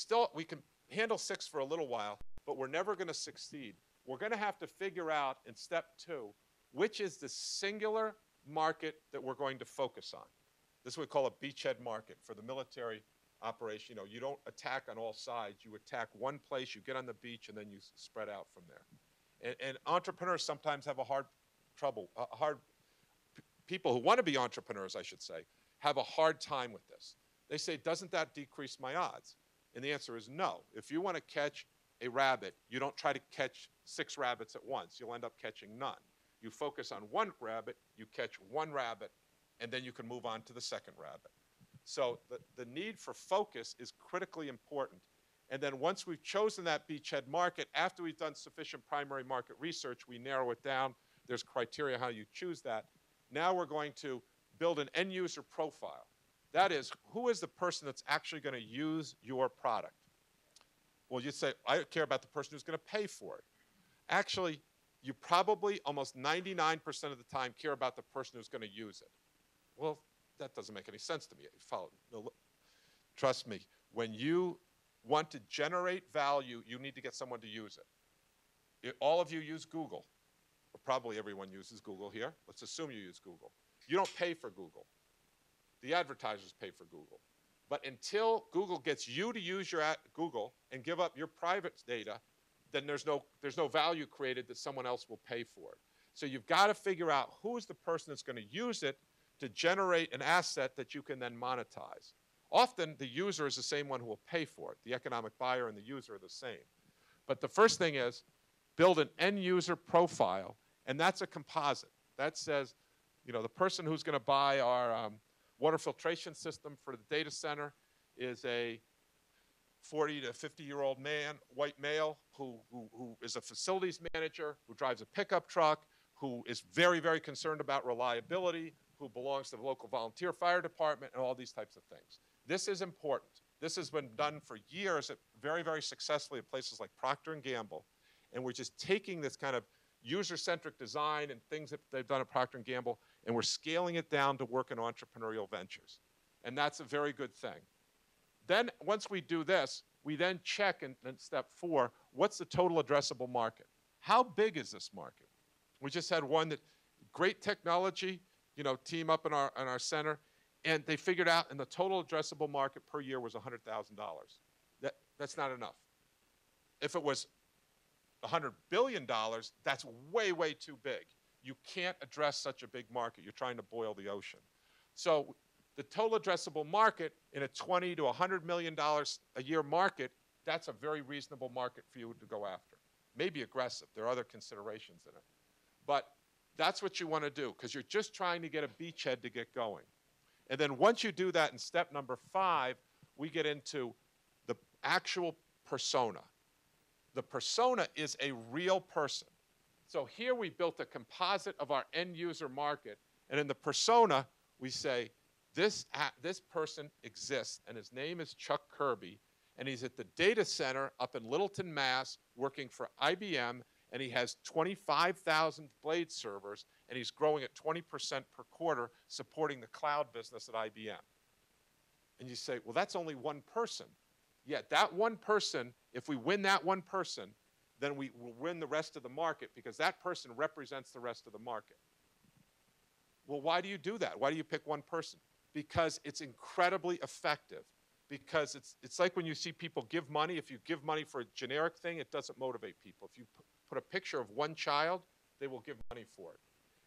handle 6 for a little while, but we're never going to succeed. We're going to have to figure out in step 2, which is the singular market that we're going to focus on. This is what we call a beachhead market for the military operation. You know, you don't attack on all sides. You attack one place, you get on the beach, and then you spread out from there. And entrepreneurs sometimes have people who want to be entrepreneurs, I should say, have a hard time with this. They say, doesn't that decrease my odds? And the answer is no. If you want to catch a rabbit, you don't try to catch 6 rabbits at once. You'll end up catching none. You focus on one rabbit, you catch one rabbit, and then you can move on to the second rabbit. So the need for focus is critically important. And then once we've chosen that beachhead market, after we've done sufficient primary market research, we narrow it down. There's criteria how you choose that. Now we're going to build an end user profile. That is, who is the person that's actually going to use your product? Well, you say, I care about the person who's going to pay for it. Actually, you probably almost 99% of the time care about the person who's going to use it. Well, that doesn't make any sense to me. No, trust me, when you want to generate value, you need to get someone to use it. All of you use Google. Or probably everyone uses Google here. Let's assume you use Google. You don't pay for Google. The advertisers pay for Google. But until Google gets you to use your Google and give up your private data, then there's no value created that someone else will pay for it. So you've got to figure out who's the person that's going to use it to generate an asset that you can then monetize. Often the user is the same one who will pay for it. The economic buyer and the user are the same. But the first thing is build an end user profile, and that's a composite. That says, you know, the person who's going to buy our water filtration system for the data center is a 40 to 50-year-old man, white male, who is a facilities manager, who drives a pickup truck, who is very, very concerned about reliability, who belongs to the local volunteer fire department, and all these types of things. This is important. This has been done for years very, very successfully at places like Procter & Gamble, and we're just taking this kind of user-centric design and things that they've done at Procter & Gamble, and we're scaling it down to work in entrepreneurial ventures. And that's a very good thing. Then once we do this, we then check in step 4, what's the total addressable market? How big is this market? We just had one that, great technology, you know, team up in our center, and they figured out in the total addressable market per year was $100,000. That's not enough. If it was $100 billion, that's way, way too big. You can't address such a big market. You're trying to boil the ocean. So The total addressable market in a $20 to $100 million a year market, that's a very reasonable market for you to go after. Maybe aggressive. There are other considerations in it. But that's what you want to do, because you're just trying to get a beachhead to get going. And then once you do that in step number 5, we get into the actual persona. The persona is a real person. So here we built a composite of our end user market, and in the persona, we say, this person exists, and his name is Chuck Kirby, and he's at the data center up in Littleton, Mass, working for IBM, and he has 25,000 blade servers, and he's growing at 20% per quarter, supporting the cloud business at IBM. And you say, well, that's only one person. Yeah, that one person, if we win that one person, then we will win the rest of the market, because that person represents the rest of the market. Well, why do you do that? Why do you pick one person? Because it's incredibly effective. Because it's like when you see people give money. If you give money for a generic thing, it doesn't motivate people. If you put a picture of one child, they will give money for it.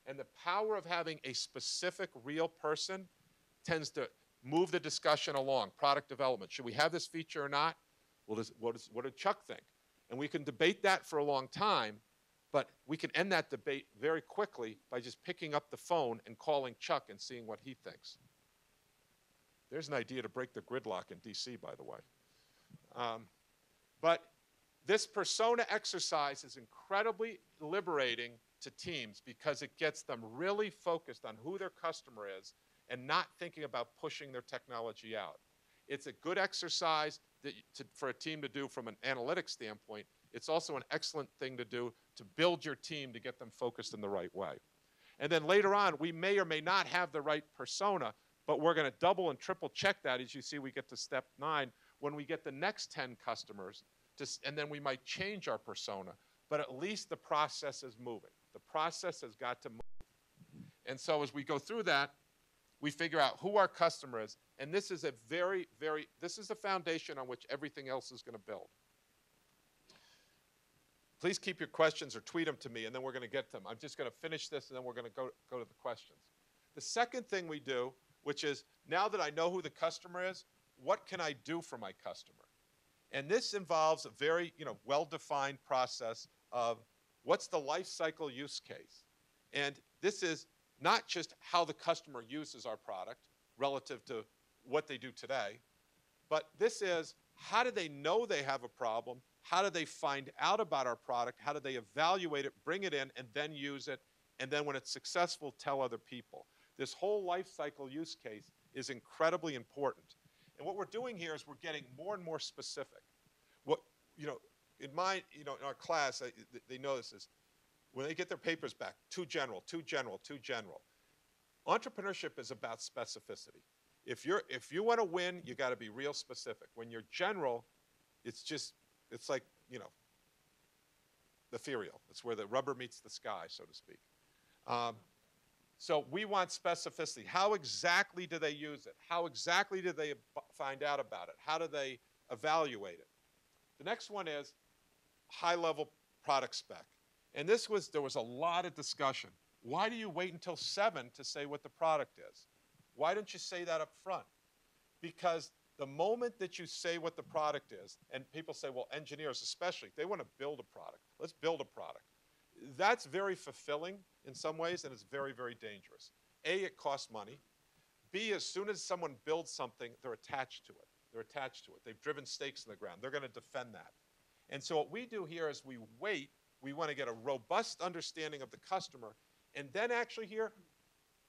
And the power of having a specific real person tends to move the discussion along. Product development. Should we have this feature or not? Well, what did Chuck think? And we can debate that for a long time, but we can end that debate very quickly by just picking up the phone and calling Chuck and seeing what he thinks. There's an idea to break the gridlock in DC, by the way. But this persona exercise is incredibly liberating to teams, because it gets them really focused on who their customer is and not thinking about pushing their technology out. It's a good exercise for a team to do from an analytics standpoint. It's also an excellent thing to do to build your team to get them focused in the right way. And then later on, we may or may not have the right persona, but we're going to double and triple check that. As you see, we get to step 9 when we get the next 10 customers, and then we might change our persona. But at least the process is moving. The process has got to move. And so as we go through that, we figure out who our customer is. And this is a this is the foundation on which everything else is going to build. Please keep your questions or tweet them to me, and then we're going to get them. I'm just going to finish this, and then we're going to go to the questions. The second thing we do, which is, now that I know who the customer is, what can I do for my customer? And this involves a very well-defined process of what's the life cycle use case. And this is not just how the customer uses our product relative to what they do today, but this is, how do they know they have a problem? How do they find out about our product? How do they evaluate it, bring it in, and then use it? And then when it's successful, tell other people. This whole life cycle use case is incredibly important. And what we're doing here is we're getting more and more specific. What, in our class, they know this is, when they get their papers back, too general, too general, too general. Entrepreneurship is about specificity. If you want to win, you got to be real specific. When you're general, it's like, ethereal. It's where the rubber meets the sky, so to speak. So we want specificity. How exactly do they use it? How exactly do they find out about it? How do they evaluate it? The next one is high-level product spec. And there was a lot of discussion. Why do you wait until 7 to say what the product is? Why don't you say that up front? Because the moment that you say what the product is, and people say, well, engineers especially, they want to build a product. Let's build a product. That's very fulfilling in some ways, and it's very, very dangerous. A, it costs money. B, as soon as someone builds something, they're attached to it. They're attached to it. They've driven stakes in the ground. They're going to defend that. And so what we do here is we wait. We want to get a robust understanding of the customer. And then actually here,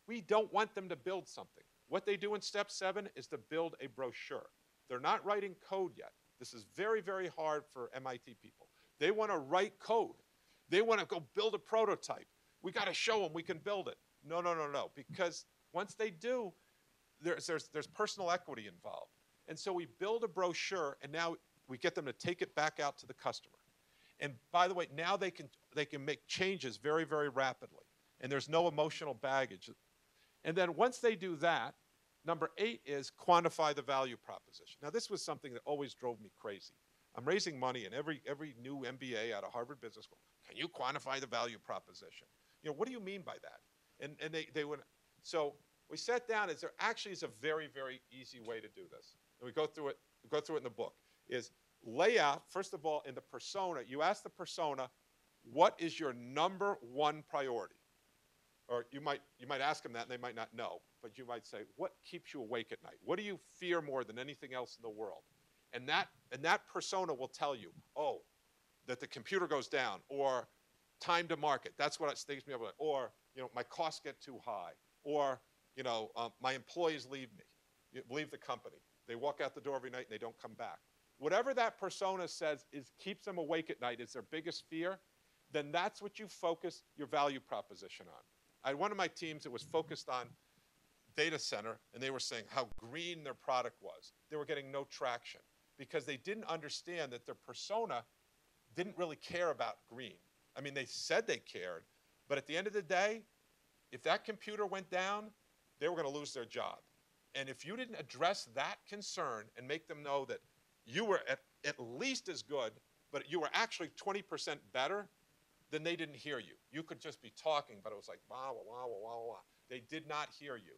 we don't want them to build something. What they do in step 7 is to build a brochure. They're not writing code yet. This is very, very hard for MIT people. They want to write code. They want to go build a prototype. We got to show them we can build it. No. Because once they do, there's personal equity involved. And so we build a brochure, and now we get them to take it back out to the customer. And by the way, now they can make changes very, very rapidly. And there's no emotional baggage. And then once they do that, number 8 is quantify the value proposition. Now, this was something that always drove me crazy. I'm raising money in every new MBA out of Harvard Business School. Can you quantify the value proposition? What do you mean by that? And they went, so We sat down, is there actually is a very, very easy way to do this. And we go through it in the book, is lay out, first of all, in the persona, you ask the persona, what is your number one priority? Or you might ask them that and they might not know, but you might say, what keeps you awake at night? What do you fear more than anything else in the world? And that persona will tell you, oh, that the computer goes down, or time to market. That's what stays me up. Or, my costs get too high, or, my employees leave the company. They walk out the door every night and they don't come back. Whatever that persona says keeps them awake at night, is their biggest fear, then that's what you focus your value proposition on. I had one of my teams that was focused on data center, and they were saying how green their product was. They were getting no traction because they didn't understand that their persona didn't really care about green. I mean, they said they cared, but at the end of the day, if that computer went down, they were going to lose their job. And if you didn't address that concern and make them know that you were at least as good, but you were actually 20% better, then they didn't hear you. You could just be talking, but it was like, wah, wah, wah, wah, wah, wah. They did not hear you.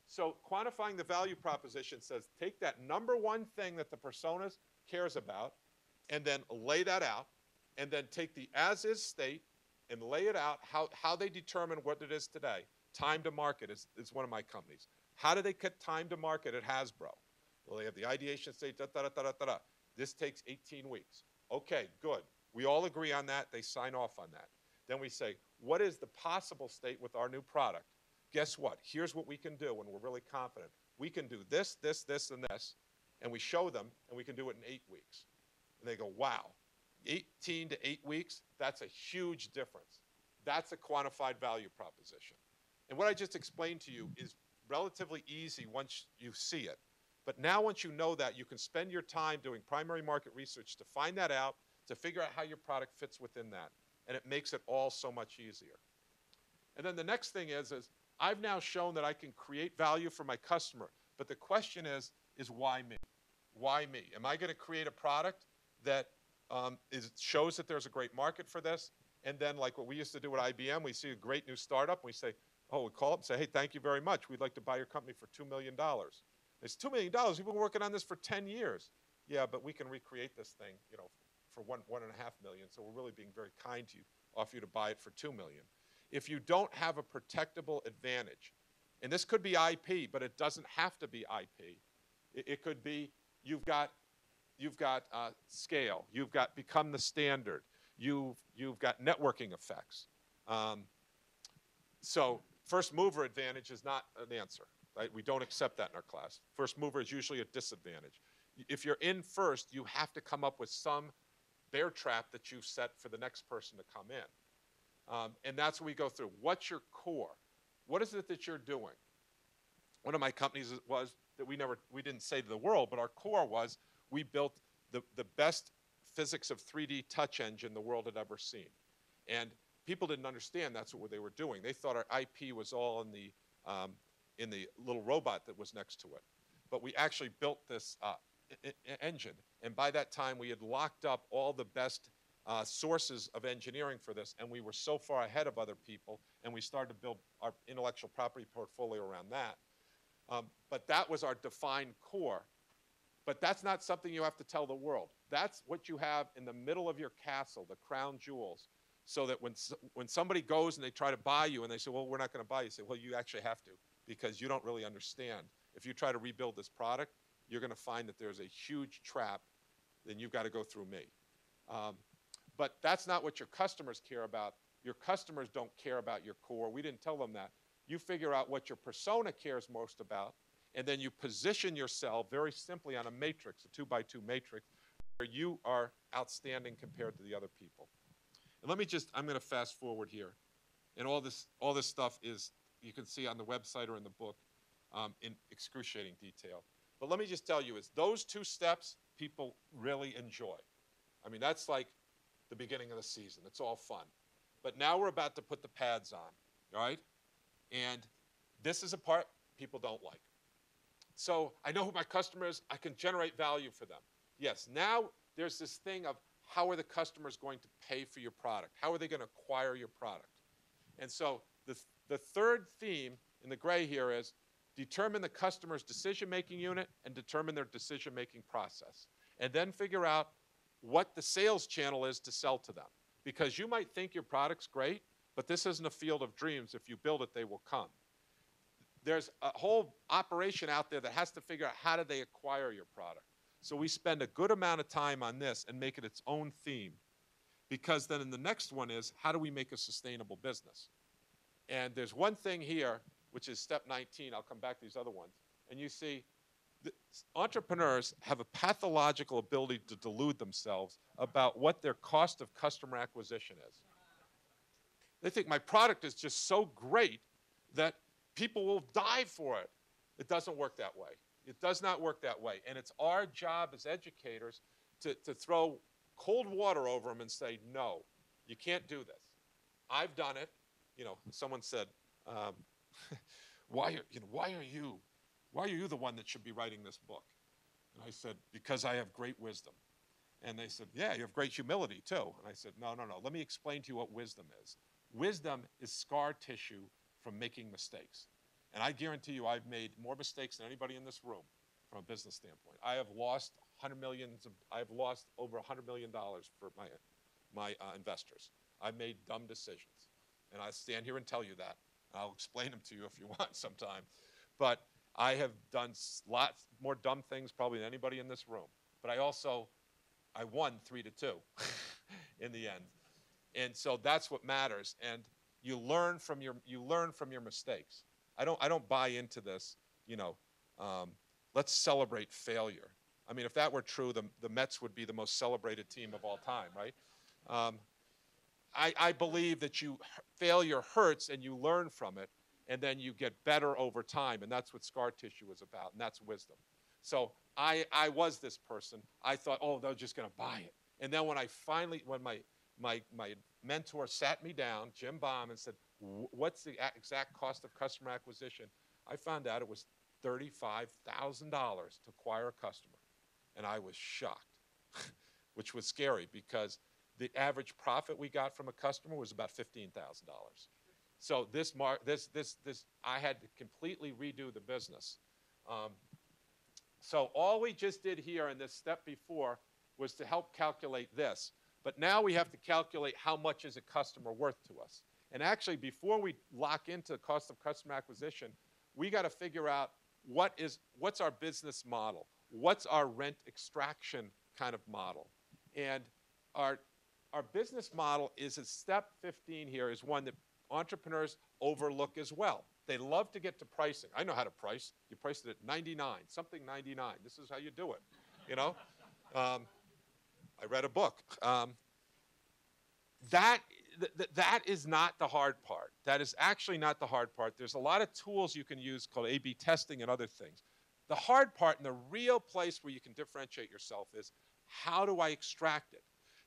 So quantifying the value proposition says take that number one thing that the persona cares about and then lay that out, and then take the as-is state and lay it out, how they determine what it is today. Time to market is one of my companies. How do they cut time to market at Hasbro? Well, they have the ideation state, da-da-da-da-da-da. This takes 18 weeks. Okay, good. We all agree on that. They sign off on that. Then we say, what is the possible state with our new product? Guess what? Here's what we can do when we're really confident. We can do this, this, this, and this. And we show them, and we can do it in 8 weeks. And they go, wow, 18 to 8 weeks? That's a huge difference. That's a quantified value proposition. And what I just explained to you is relatively easy once you see it. But now once you know that, you can spend your time doing primary market research to find that out, to figure out how your product fits within that. And it makes it all so much easier. And then the next thing is I've now shown that I can create value for my customer. But the question is why me? Why me? Am I going to create a product that shows that there's a great market for this? And then like what we used to do at IBM, we see a great new startup. We say, we call up and say, hey, thank you very much. We'd like to buy your company for $2 million. It's $2 million. We've been working on this for 10 years. Yeah, but we can recreate this thing, for $1.5 million. So we're really being very kind to you, offer you to buy it for $2 million. If you don't have a protectable advantage, and this could be IP, but it doesn't have to be IP. It could be you've got scale. You've got become the standard. You've got networking effects. So first mover advantage is not an answer. Right? We don't accept that in our class. First mover is usually a disadvantage. If you're in first, you have to come up with some bear trap that you've set for the next person to come in. And that's what we go through. What's your core? What is it that you're doing? One of my companies was that we didn't say to the world, but our core was we built the best physics of 3D touch engine the world had ever seen. And people didn't understand that's what they were doing. They thought our IP was all in the little robot that was next to it. But we actually built this engine. And by that time, we had locked up all the best sources of engineering for this. And we were so far ahead of other people. And we started to build our intellectual property portfolio around that. But that was our defined core. But that's not something you have to tell the world. That's what you have in the middle of your castle, the crown jewels. So that when somebody goes and they try to buy you and they say, well, we're not going to buy you, say, well, you actually have to, because you don't really understand. If you try to rebuild this product, you're going to find that there's a huge trap, then you've got to go through me. But that's not what your customers care about. Your customers don't care about your core. We didn't tell them that. You figure out what your persona cares most about, and then you position yourself very simply on a matrix, a 2x2 matrix, where you are outstanding compared to the other people. And I'm going to fast forward here. And all this stuff is, you can see on the website or in the book in excruciating detail. But let me just tell you, those two steps people really enjoy. I mean, that's like the beginning of the season. It's all fun. But now we're about to put the pads on, all right? And this is a part people don't like. So I know who my customer is. I can generate value for them. Yes, now there's this thing of how are the customers going to pay for your product? How are they going to acquire your product? And so the third theme in the gray here is determine the customer's decision-making unit and determine their decision-making process. And then figure out what the sales channel is to sell to them. Because you might think your product's great, but this isn't a field of dreams. If you build it, they will come. There's a whole operation out there that has to figure out how do they acquire your product. So we spend a good amount of time on this and make it its own theme. Because then in the next one is, how do we make a sustainable business? And there's one thing here, which is step 19. I'll come back to these other ones. And you see, entrepreneurs have a pathological ability to delude themselves about what their cost of customer acquisition is. They think my product is just so great that people will die for it. It doesn't work that way. It does not work that way. And it's our job as educators to throw cold water over them and say, no, you can't do this. I've done it. You know, someone said, why are you the one that should be writing this book? And I said, because I have great wisdom. And they said, yeah, you have great humility too. And I said, no. Let me explain to you what wisdom is. Wisdom is scar tissue from making mistakes. And I guarantee you I've made more mistakes than anybody in this room from a business standpoint. I have lost I've lost over $100 million for my investors. I've made dumb decisions. And I stand here and tell you that. I'll explain them to you if you want sometime. But I have done lots more dumb things probably than anybody in this room. But I won 3-2 in the end. And so that's what matters. And you learn from your mistakes. I don't buy into this, let's celebrate failure. I mean, if that were true, the Mets would be the most celebrated team of all time, right? I believe that failure hurts and you learn from it, and then you get better over time, and that's what scar tissue is about, and that's wisdom. So I was this person. I thought, oh, they're just going to buy it. And then when my mentor sat me down, Jim Baum, and said, what's the exact cost of customer acquisition? I found out it was $35,000 to acquire a customer. And I was shocked, which was scary because the average profit we got from a customer was about $15,000. So I had to completely redo the business. So all we just did here in this step before was to help calculate this. But now we have to calculate how much is a customer worth to us. And actually, before we lock into the cost of customer acquisition, we got to figure out what's our business model? What's our rent extraction kind of model? And our business model is step 15 here is one that entrepreneurs overlook as well. They love to get to pricing. I know how to price. You price it at 99, something 99. This is how you do it, I read a book. That is not the hard part. That is actually not the hard part. There's a lot of tools you can use called A/B testing and other things. The hard part and the real place where you can differentiate yourself is how do I extract it?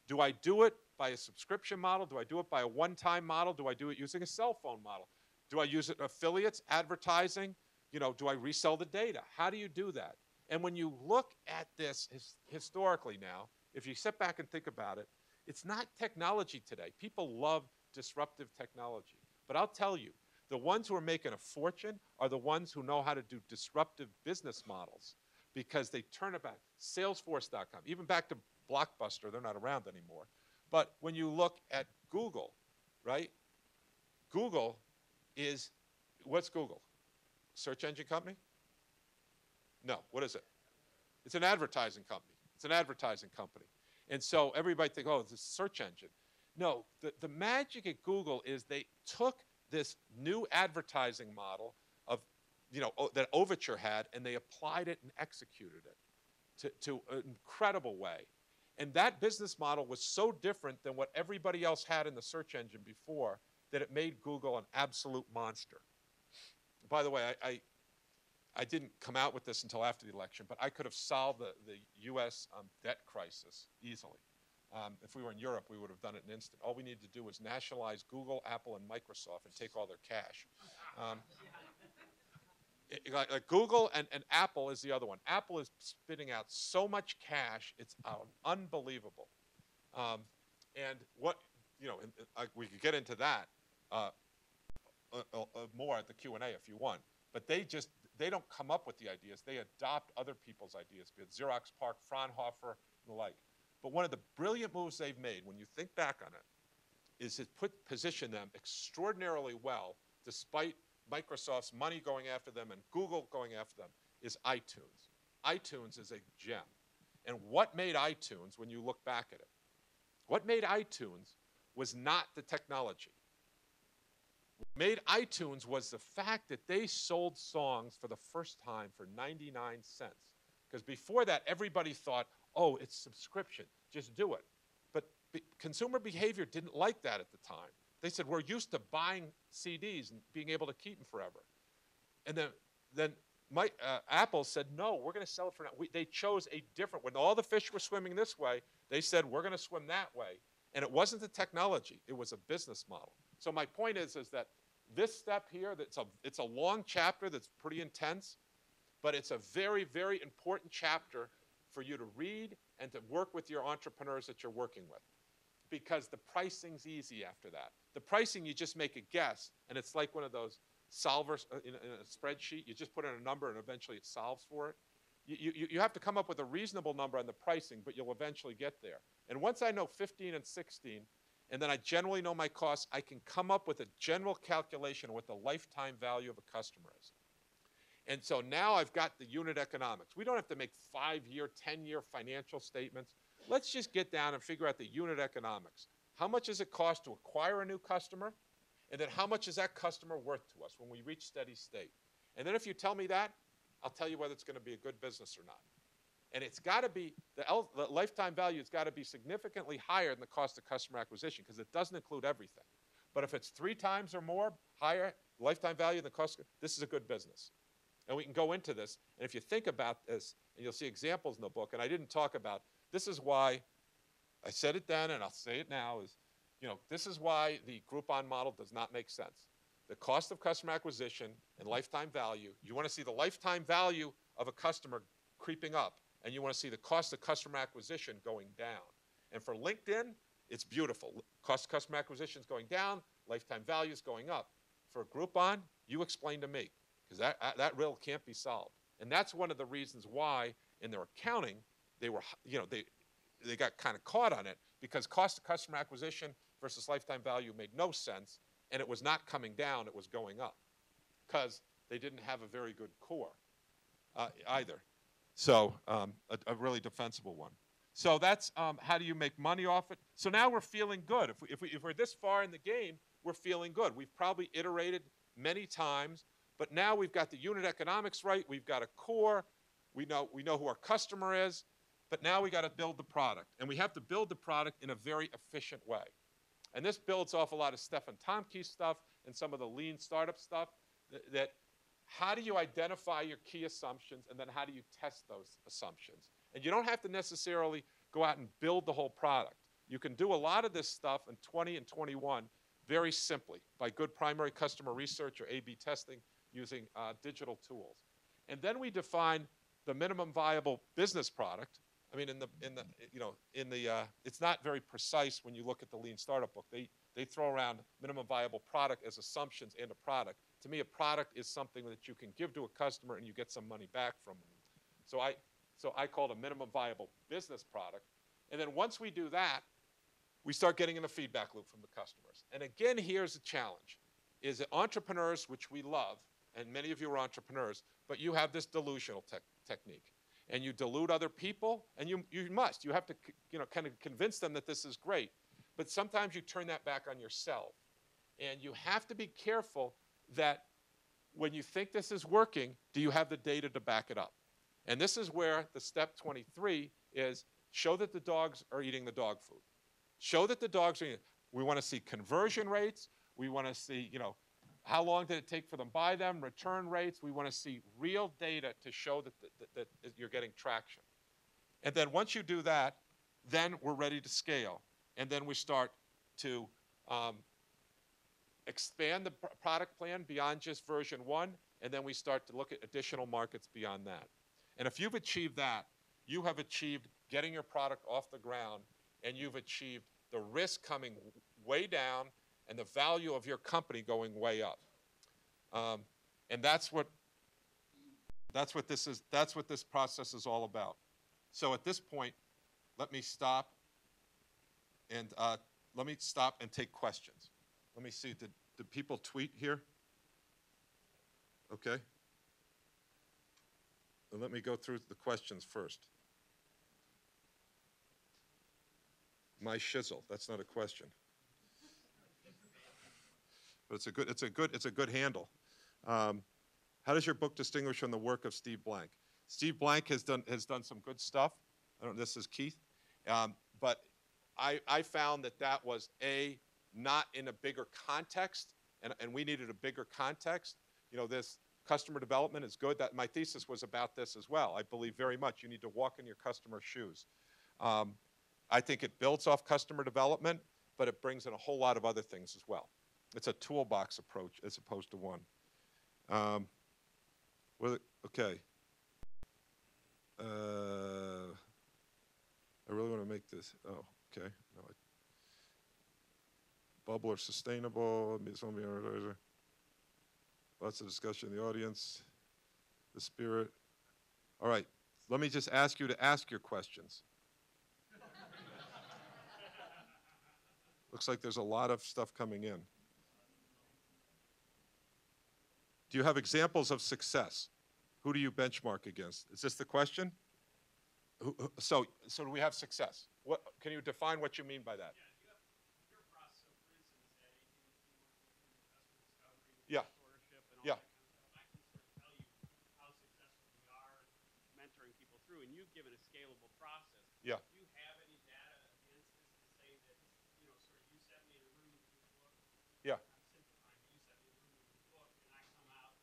Do I do it by a subscription model? Do I do it by a one-time model? Do I do it using a cell phone model? Do I use it in affiliates, advertising? Do I resell the data? How do you do that? And when you look at this historically now, if you sit back and think about it, it's not technology today. People love disruptive technology. But I'll tell you, the ones who are making a fortune are the ones who know how to do disruptive business models because they turn it back. Salesforce.com, even back to Blockbuster, they're not around anymore. But when you look at Google, right? What's Google? Search engine company? No, what is it? It's an advertising company. It's an advertising company. And so everybody thinks, oh, it's a search engine. No, the magic at Google is they took this new advertising model of, that Overture had, and they applied it and executed it to an incredible way. And that business model was so different than what everybody else had in the search engine before that it made Google an absolute monster. By the way, I didn't come out with this until after the election, but I could have solved the U.S. Debt crisis easily. If we were in Europe, we would have done it in an instant. All we needed to do was nationalize Google, Apple, and Microsoft and take all their cash. Like Google and Apple is the other one. Apple is spitting out so much cash, it's unbelievable. And what, we could get into that more at the Q&A if you want. But they don't come up with the ideas. They adopt other people's ideas, be it Xerox PARC, Fraunhofer, and the like. But one of the brilliant moves they've made, when you think back on it, is to position them extraordinarily well, despite Microsoft's money going after them and Google going after them, is iTunes. iTunes is a gem. And what made iTunes, when you look back at it, what made iTunes was not the technology. What made iTunes was the fact that they sold songs for the first time for 99 cents. Because before that, everybody thought, oh, it's subscription, just do it. But consumer behavior didn't like that at the time. They said, we're used to buying CDs and being able to keep them forever. And then Apple said, no, we're going to sell it for now. They chose a different, when all the fish were swimming this way, they said, we're going to swim that way. And it wasn't the technology, it was a business model. So my point is that this step here, it's a long chapter that's pretty intense, but it's a very, very important chapter for you to read and to work with your entrepreneurs that you're working with. Because the pricing's easy after that. The pricing, you just make a guess, and it's like one of those solvers in a spreadsheet. You just put in a number, and eventually it solves for it. You have to come up with a reasonable number on the pricing, but you'll eventually get there. And once I know 15 and 16, and then I generally know my costs, I can come up with a general calculation of what the lifetime value of a customer is. And so now I've got the unit economics. We don't have to make 5-year, 10-year financial statements. Let's just get down and figure out the unit economics. How much does it cost to acquire a new customer? And then how much is that customer worth to us when we reach steady state? And then if you tell me that, I'll tell you whether it's going to be a good business or not. And it's got to be, the lifetime value has got to be significantly higher than the cost of customer acquisition, because it doesn't include everything. But if it's 3 times or more higher lifetime value than the cost, this is a good business. And we can go into this. And if you think about this, and you'll see examples in the book, and I didn't talk about, this is why, I said it then and I'll say it now, is, this is why the Groupon model does not make sense. The cost of customer acquisition and lifetime value, you want to see the lifetime value of a customer creeping up, and you want to see the cost of customer acquisition going down. And for LinkedIn, it's beautiful. Cost of customer acquisition is going down, lifetime value is going up. For Groupon, you explain to me, because that riddle can't be solved. And that's one of the reasons why in their accounting, they were, they got kind of caught on it, because cost of customer acquisition versus lifetime value made no sense, and it was not coming down, it was going up, because they didn't have a very good core either. So a really defensible one. So that's how do you make money off it? So now we're feeling good. If we're this far in the game, we're feeling good. We've probably iterated many times, but now we've got the unit economics right. We've got a core. We know who our customer is, but now we got to build the product. And we have to build the product in a very efficient way. And this builds off a lot of Stefan Tomke's stuff and some of the lean startup stuff, that how do you identify your key assumptions, and then how do you test those assumptions? And you don't have to necessarily go out and build the whole product. You can do a lot of this stuff in 20 and 21 very simply by good primary customer research or A/B testing using digital tools. And then we define the minimum viable business product. I mean, it's not very precise when you look at the Lean Startup book. They throw around minimum viable product as assumptions and a product. To me, a product is something that you can give to a customer and you get some money back from them. So I call it a minimum viable business product. And then once we do that, we start getting in a feedback loop from the customers. And again, here's the challenge, is that entrepreneurs, which we love, and many of you are entrepreneurs, but you have this delusional technique. And you delude other people, and you have to kind of convince them that this is great. But sometimes you turn that back on yourself. And you have to be careful that when you think this is working, do you have the data to back it up? And this is where the step 23 is, show that the dogs are eating the dog food. Show that the dogs are eating. We want to see conversion rates. We want to see, how long did it take for them to buy them, return rates. We want to see real data to show that you're getting traction. And then once you do that, then we're ready to scale. And then we start to expand the product plan beyond just version 1, and then we start to look at additional markets beyond that. And if you've achieved that, you have achieved getting your product off the ground, and you've achieved the risk coming way down and the value of your company going way up. And that's what That's what this is. That's what this process is all about. So at this point, let me stop and take questions. Let me see. Did people tweet here? Okay. And let me go through the questions first. My shizzle. That's not a question. But it's a good handle. How does your book distinguish from the work of Steve Blank? Steve Blank has done some good stuff. I don't know, this is Keith. But I found that was not in a bigger context, and we needed a bigger context. You know, this customer development is good. That my thesis was about this as well. I believe very much you need to walk in your customer's shoes. I think it builds off customer development, but it brings in a whole lot of other things as well. It's a toolbox approach as opposed to one. Okay. I really want to make this. Oh, okay. No, bubble or sustainable. Lots of discussion in the audience. The spirit. All right. Let me just ask you to ask your questions. Looks like there's a lot of stuff coming in. Do you have examples of success? Who do you benchmark against? Is this the question? So do we have success? What can you define what you mean by that? Yeah, you have your process. So, for instance, at ATDC, Yeah. investor discovery, Yeah. mentorship, and all that kind of stuff. I can sort of tell you how successful we are mentoring people through, and you've given a scalable process. Yeah. Do you have any data against this to say that, sort of you set me in a room with your book? Yeah. I'm simplifying, but you set me in a room with your book, and I come out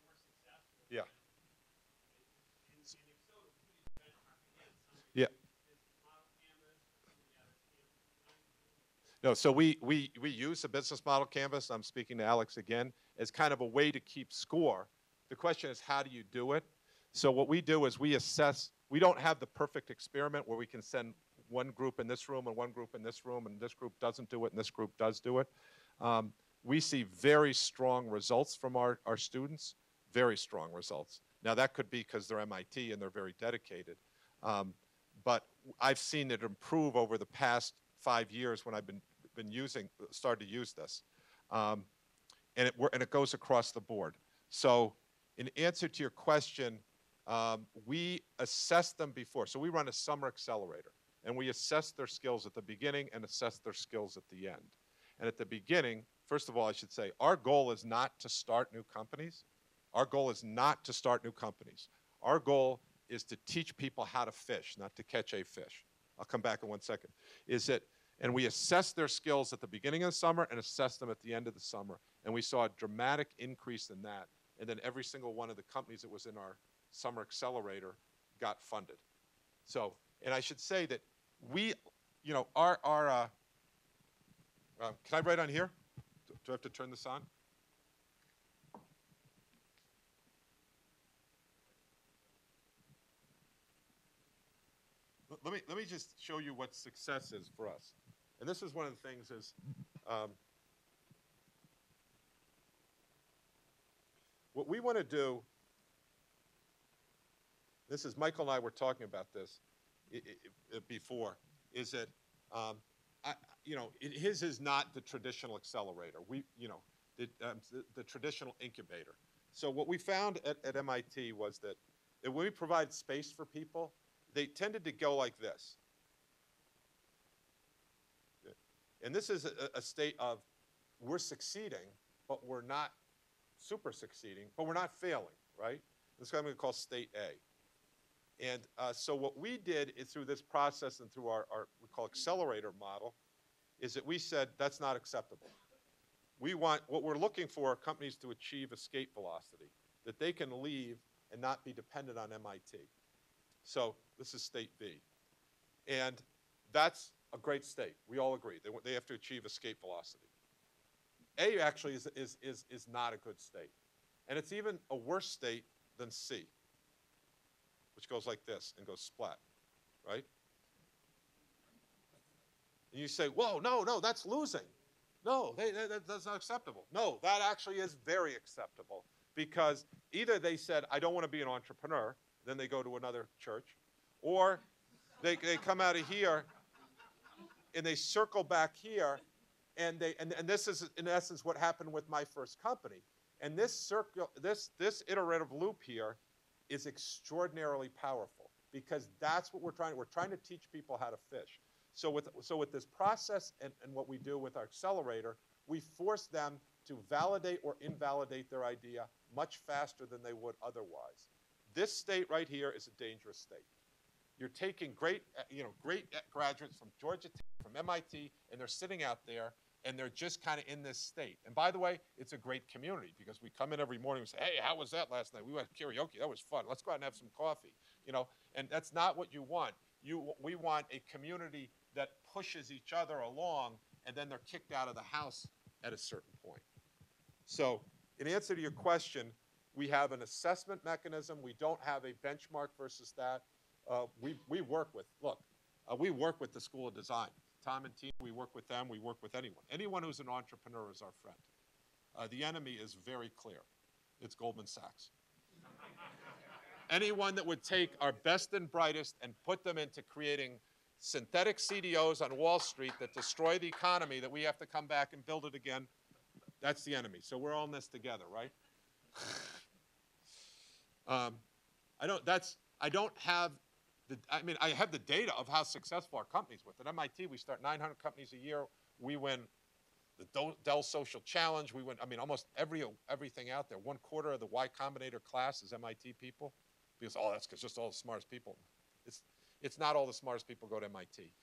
more successful. Yeah. And if so, who do you benchmark against? Somebody Yeah. business model canvas or somebody out of campus design school? No, so we use the business model canvas. I'm speaking to Alex again as kind of a way to keep score. The question is, how do you do it? So what we do is we assess. We don't have the perfect experiment where we can send one group in this room and one group in this room, and this group doesn't do it and this group does do it. We see very strong results from our students, very strong results. Now that could be because they're MIT and they're very dedicated. But I've seen it improve over the past 5 years when I've started to use this. And it goes across the board. So in answer to your question, we assess them before. So we run a summer accelerator, and we assess their skills at the beginning and assess their skills at the end. And at the beginning, first of all, I should say, our goal is not to start new companies. Our goal is not to start new companies. Our goal is to teach people how to fish, not to catch a fish. I'll come back in 1 second. And we assess their skills at the beginning of the summer and assess them at the end of the summer. And we saw a dramatic increase in that. And then every single one of the companies that was in our summer accelerator got funded. So, and I should say that we, you know, can I write on here? Do I have to turn this on? Let me just show you what success is for us. And this is one of the things is, what we want to do, this is Michael and I were talking about this before, is that, his is not the traditional accelerator. The traditional incubator. So what we found at MIT was that when we provide space for people, they tended to go like this. And this is a state of we're succeeding, but we're not super succeeding, but we're not failing, right? This is what I'm going to call state A. And so what we did is through this process and through our we call accelerator model is that we said that's not acceptable. What we're looking for are companies to achieve escape velocity, that they can leave and not be dependent on MIT. So this is state B. And that's a great state. We all agree. They have to achieve escape velocity. A actually is not a good state. And it's even a worse state than C, which goes like this and goes splat, right? And you say, whoa, no, that's losing. No, that's not acceptable. No, that actually is very acceptable. because either they said, I don't want to be an entrepreneur, then they go to another church, or they come out of here and they circle back here, and this is in essence what happened with my first company. And this iterative loop here is extraordinarily powerful, because that's what we're trying to teach people how to fish. So with this process and what we do with our accelerator, we force them to validate or invalidate their idea much faster than they would otherwise. This state right here is a dangerous state. You're taking great graduates from Georgia Tech, from MIT, and they're sitting out there, and they're just kind of in this state. And by the way, it's a great community, because we come in every morning and say, hey, how was that last night? We went karaoke. That was fun. Let's go out and have some coffee. And that's not what you want. We want a community that pushes each other along, and then they're kicked out of the house at a certain point. So in answer to your question, we have an assessment mechanism. We don't have a benchmark versus that. We work with the School of Design. Tom and Tina, we work with them. We work with anyone. Anyone who's an entrepreneur is our friend. The enemy is very clear. It's Goldman Sachs. Anyone that would take our best and brightest and put them into creating synthetic CDOs on Wall Street that destroy the economy, that we have to come back and build it again, that's the enemy. So we're all in this together, right? I have the data of how successful our companies with. At MIT, we start 900 companies a year. We win the Dell Social Challenge. We win, almost everything out there. 1/4 of the Y Combinator class is MIT people. Because, that's because just all the smartest people. It's not all the smartest people go to MIT.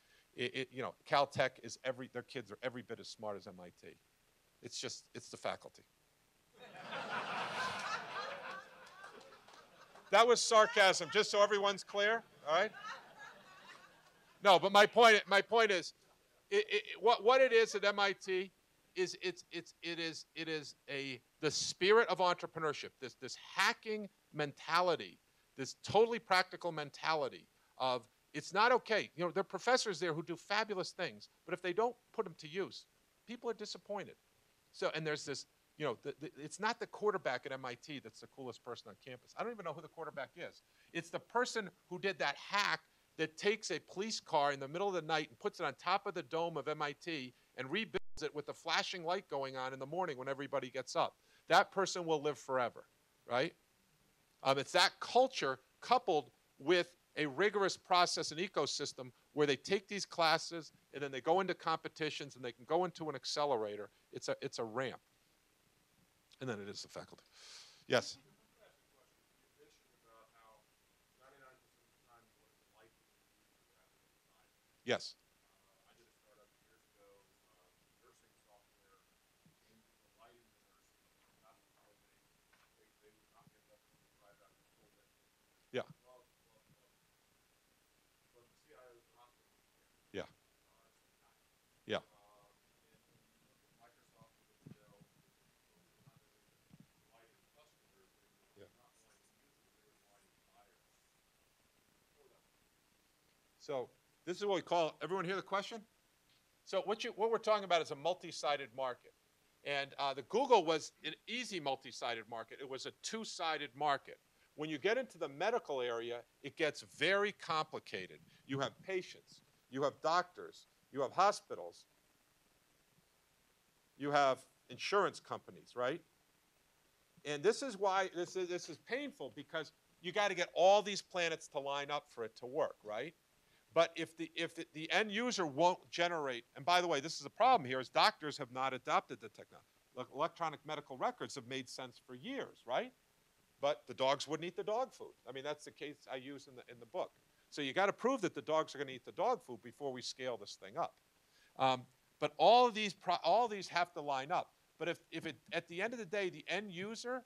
Caltech their kids are every bit as smart as MIT. It's the faculty. That was sarcasm, just so everyone's clear, all right? No, but my point is, what it is at MIT is the spirit of entrepreneurship, this hacking mentality, this totally practical mentality of it's not okay. There are professors there who do fabulous things, but if they don't put them to use, people are disappointed. So, and there's this, it's not the quarterback at MIT that's the coolest person on campus. I don't even know who the quarterback is. It's the person who did that hack that takes a police car in the middle of the night and puts it on top of the dome of MIT and rebuilds it with the flashing light going on in the morning when everybody gets up. That person will live forever, right? It's that culture coupled with a rigorous process and ecosystem where they take these classes and then they go into competitions and they can go into an accelerator. It's a ramp. And then it is the faculty. Yes? Let me ask you a question. You mentioned about how 99% of the time you want to delight the user rather than design it. Yes. I did a startup years ago, nursing software, aimed at delighting the nurses, not until they would not get up and drive out and told them. Yeah. Love. But the CIO of the hospital was scared. Yeah. Yeah. Yeah. And when you look at Microsoft and Dell, they were not only delighting customers, they were not delighting users, they were delighting buyers. For that. So this is what we call, everyone hear the question? So what we're talking about is a multi-sided market. And the Google was an easy multi-sided market. It was a two-sided market. When you get into the medical area, it gets very complicated. You have patients, you have doctors, you have hospitals, you have insurance companies, right? And this is why this is painful, because you got to get all these planets to line up for it to work, right? But if the end user won't generate, and by the way, this is a problem here, is doctors have not adopted the technology. Look, electronic medical records have made sense for years, right? But the dogs wouldn't eat the dog food. This is the case I use in the book. So you got to prove that the dogs are going to eat the dog food before we scale this thing up. But all these have to line up. But if it, at the end of the day, the end user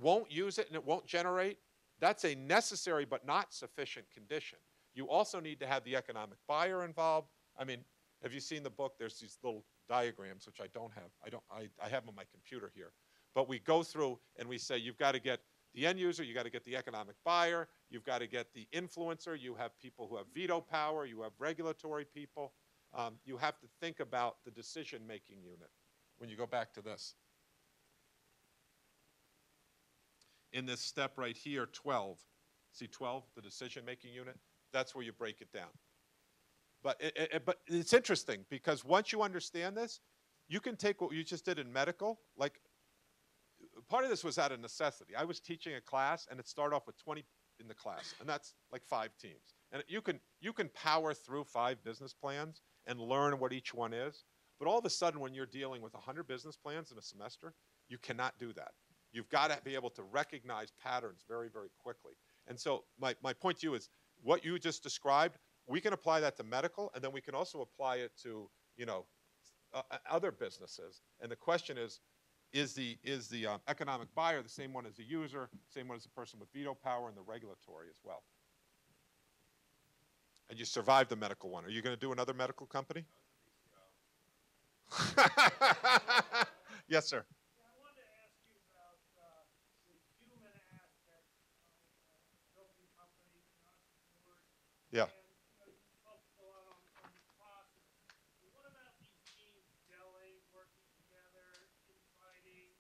won't use it and it won't generate, that's a necessary but not sufficient condition. You also need to have the economic buyer involved. Have you seen the book? There's these little diagrams, which I don't have. I have them on my computer here. But we go through and we say you've got to get the end user, you've got to get the economic buyer, you've got to get the influencer, you have people who have veto power, you have regulatory people. You have to think about the decision-making unit when you go back to this. in this step right here, 12. See 12, the decision-making unit? That's where you break it down. But it's interesting because once you understand this, you can take what you just did in medical. Like, part of this was out of necessity. I was teaching a class, and it started off with 20 in the class, and that's like 5 teams. And you can power through 5 business plans and learn what each one is. But all of a sudden, when you're dealing with 100 business plans in a semester, you cannot do that. You've got to be able to recognize patterns very, very quickly. And so my point to you is what you just described, we can apply that to medical, and then we can also apply it to, other businesses. And the question is the economic buyer the same one as the user, same one as the person with veto power, and the regulatory as well? And you survived the medical one. Are you going to do another medical company? Yes, sir. Yeah, I wanted to ask you about the human aspect of building companies and entrepreneurs. Yeah. And you focused a lot on the process. But what about these teams gelling, working together, infighting,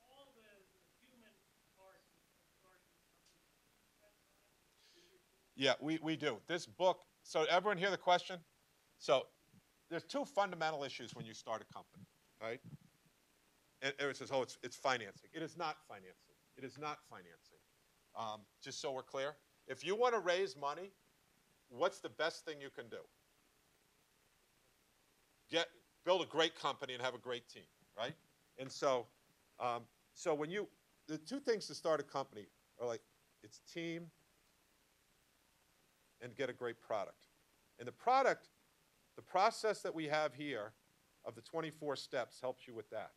all the human parts of starting a company? Do you spend time with your team? Yeah, we do. This book, so everyone hear the question? So there's 2 fundamental issues when you start a company, right? And everyone says, oh, it's financing. It is not financing. It is not financing. Just so we're clear. If you want to raise money, what's the best thing you can do? Build a great company and have a great team, right? And so, when the 2 things to start a company are like, it's team and get a great product. And the product, the process that we have here of the 24 steps helps you with that.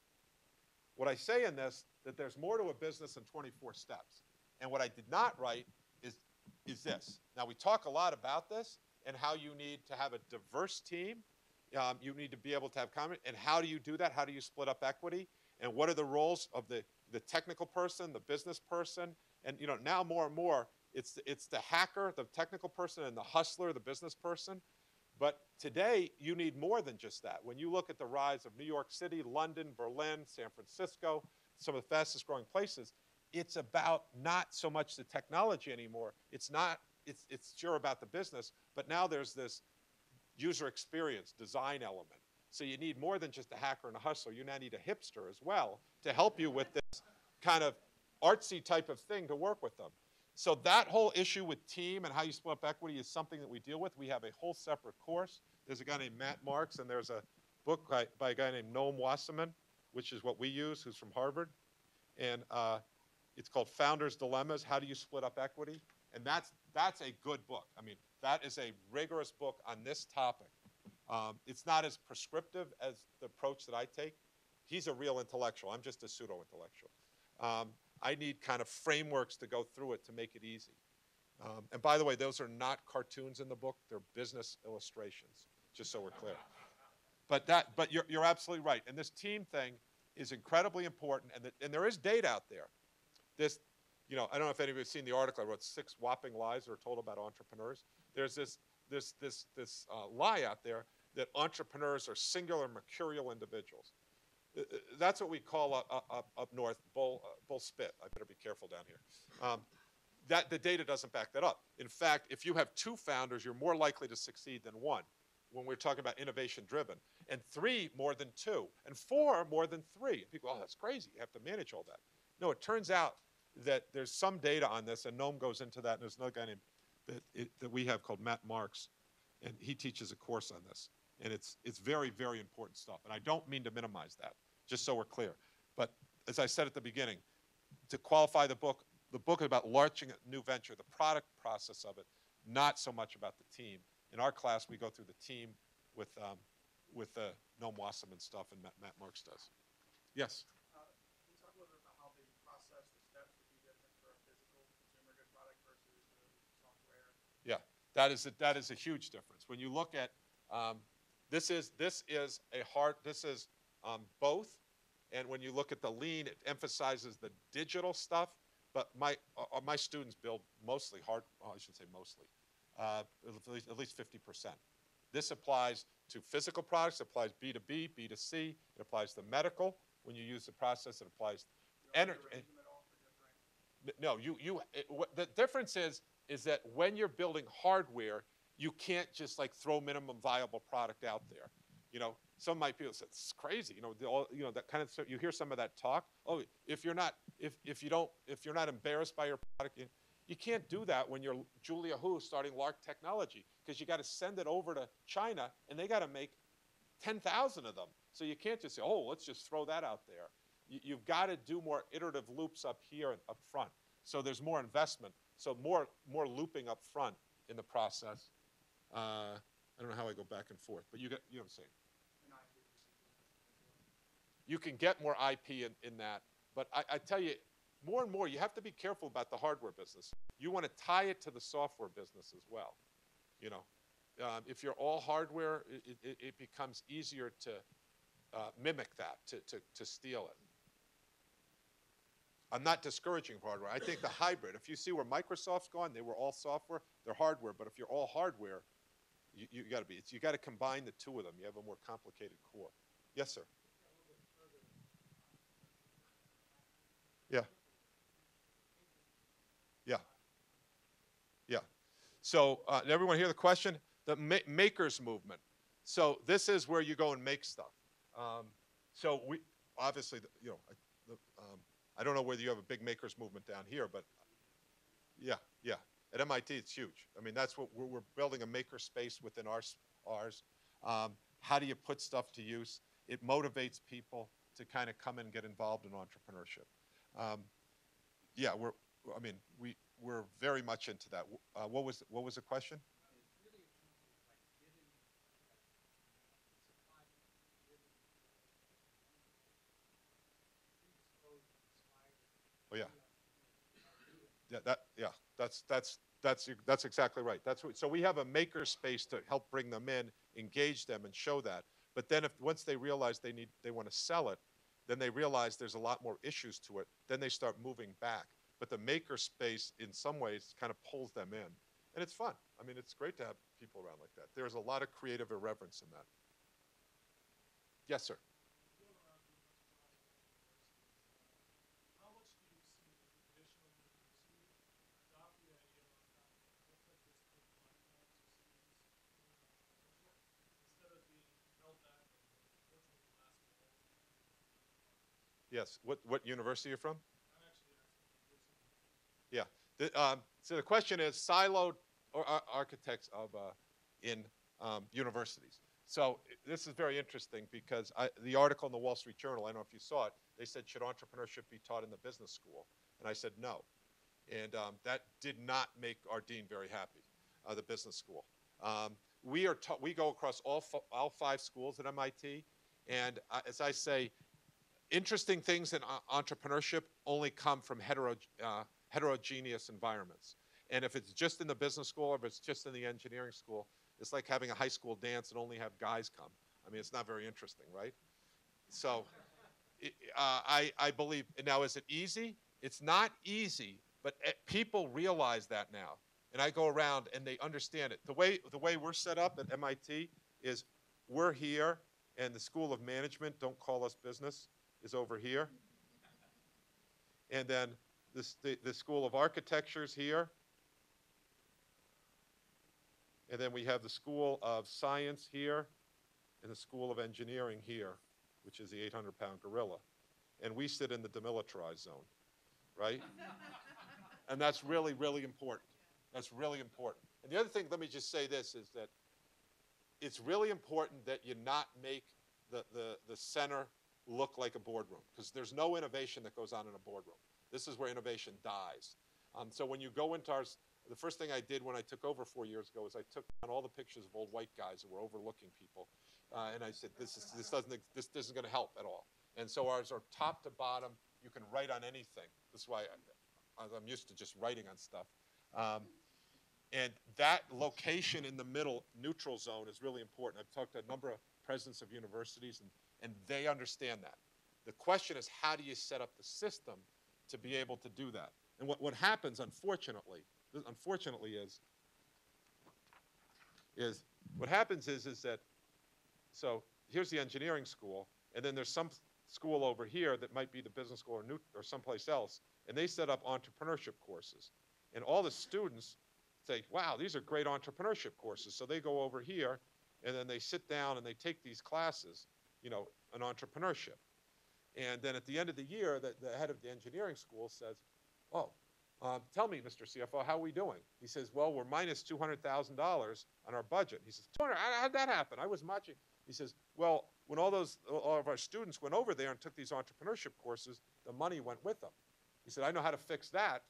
What I say in this, that there's more to a business than 24 steps. And what I did not write is this. Now, we talk a lot about this and how you need to have a diverse team. You need to be able to have comment. And how do you do that? How do you split up equity? And what are the roles of the technical person, the business person? And now more and more, it's the hacker, the technical person, and the hustler, the business person. But today, you need more than just that. When you look at the rise of New York City, London, Berlin, San Francisco, some of the fastest growing places, it's about not so much the technology anymore. It's sure about the business, but now there's this user experience, design element. So you need more than just a hacker and a hustler. You now need a hipster as well to help you with this kind of artsy type of thing to work with them. So that whole issue with team and how you split up equity is something that we deal with. We have a whole separate course. There's a guy named Matt Marks, and there's a book by a guy named Noam Wasserman, which is what we use, who's from Harvard. And it's called Founders' Dilemmas, How Do You Split Up Equity? And that's a good book. I mean, that is a rigorous book on this topic. It's not as prescriptive as the approach that I take. He's a real intellectual. I'm just a pseudo-intellectual. I need kind of frameworks to go through it to make it easy. And by the way, those are not cartoons in the book. They're business illustrations, just so we're clear. But you're absolutely right. And this team thing is incredibly important. And there is data out there. This, I don't know if anybody's seen the article. I wrote 6 whopping lies that are told about entrepreneurs. There's this lie out there that entrepreneurs are singular mercurial individuals. That's what we call up north bull spit. I better be careful down here. The data doesn't back that up. In fact, if you have 2 founders, you're more likely to succeed than 1 when we're talking about innovation driven, and 3 more than 2, and 4 more than 3. And people, oh, that's crazy. You have to manage all that. No, it turns out that there's some data on this, and Noam goes into that, and there's another guy named that we have called Matt Marks, and he teaches a course on this. And it's very, very important stuff. And I don't mean to minimize that, just so we're clear. But as I said at the beginning, to qualify the book is about launching a new venture, the product process of it, not so much about the team. In our class, we go through the team with Noam Wasserman stuff, and Matt Marks does. Yes? Can you talk a little bit about how the process, the steps would be different for a physical consumer good product versus software? Yeah, that is a huge difference. When you look at this is both, and when you look at the lean, it emphasizes the digital stuff. But my students build mostly I shouldn't say mostly, at least 50%. This applies to physical products. It applies B2B, B2C. It applies to medical. When you use the process, it applies to energy. No, the difference is that when you're building hardware, you can't just like throw minimum viable product out there. You know, some of my people say it's crazy. You know, that kind of stuff. You hear some of that talk. Oh, if you're not embarrassed by your product, you can't do that when you're Julia Hu starting Lark Technology, because you got to send it over to China and they got to make 10,000 of them. So you can't just say, oh, let's just throw that out there. You've got to do more iterative loops up here and up front. So there's more investment. So more looping up front in the process. I don't know how I go back and forth, but you know what I'm saying. You can get more IP in that, but I tell you, more and more, you have to be careful about the hardware business. You want to tie it to the software business as well. You know, if you're all hardware, it becomes easier to mimic that, to steal it. I'm not discouraging hardware. I think the hybrid, if you see where Microsoft's gone, they were all software, they're hardware, but if you're all hardware, you got to combine the two of them. You have a more complicated core. Yes, sir. Yeah. Yeah. Yeah. So did everyone hear the question? The makers movement. So this is where you go and make stuff. So we obviously, you know, I don't know whether you have a big makers movement down here, but yeah. At MIT, it's huge. I mean, that's what we're building, a maker space within ours. How do you put stuff to use? It motivates people to kind of come and get involved in entrepreneurship. Yeah, we're very much into that. What was the question? Oh yeah. That's exactly right. So we have a maker space to help bring them in, engage them, and show that. But then once they realize they want to sell it, then they realize there's a lot more issues to it. Then they start moving back. But the maker space, in some ways, kind of pulls them in, and it's fun. I mean, it's great to have people around like that. There's a lot of creative irreverence in that. Yes, sir. Yes. What university are you from? Yeah. So the question is siloed architects in universities. So this is very interesting because the article in the Wall Street Journal, I don't know if you saw it, they said, should entrepreneurship be taught in the business school? And I said no. And that did not make our dean very happy, the business school. We go across all 5 schools at MIT. And as I say, interesting things in entrepreneurship only come from heterogeneous environments. And if it's just in the business school or if it's just in the engineering school, it's like having a high school dance and only have guys come. I mean, it's not very interesting, right? So I believe, now is it easy? It's not easy, but people realize that now. And I go around and they understand it. The way we're set up at MIT is we're here and the School of Management, don't call us business, is over here. And then the School of Architecture is here. And then we have the School of Science here and the School of Engineering here, which is the 800-pound gorilla. And we sit in the demilitarized zone, right? And that's really, really important. That's really important. And the other thing, let me just say this, is that it's really important that you not make the center look like a boardroom, because there's no innovation that goes on in a boardroom. This is where innovation dies. So when you go into the first thing I did when I took over 4 years ago is I took down all the pictures of old white guys who were overlooking people, and I said, this isn't going to help at all. And so ours are top to bottom. You can write on anything. This is why I'm used to just writing on stuff. And that location in the middle, neutral zone, is really important. I've talked to a number of presidents of universities, and they understand that. The question is, how do you set up the system to be able to do that? And what happens, unfortunately, is what happens is that, so here's the engineering school, and then there's school over here that might be the business school or someplace else, and they set up entrepreneurship courses. And all the students say, wow, these are great entrepreneurship courses. So they go over here, and then they sit down and they take these classes, you know, on entrepreneurship. And then at the end of the year, the head of the engineering school says, oh, tell me, Mr. CFO, how are we doing? He says, well, we're minus $200,000 on our budget. He says, 200, how'd that happen? I was watching. He says, well, when all of our students went over there and took these entrepreneurship courses, the money went with them. He said, I know how to fix that.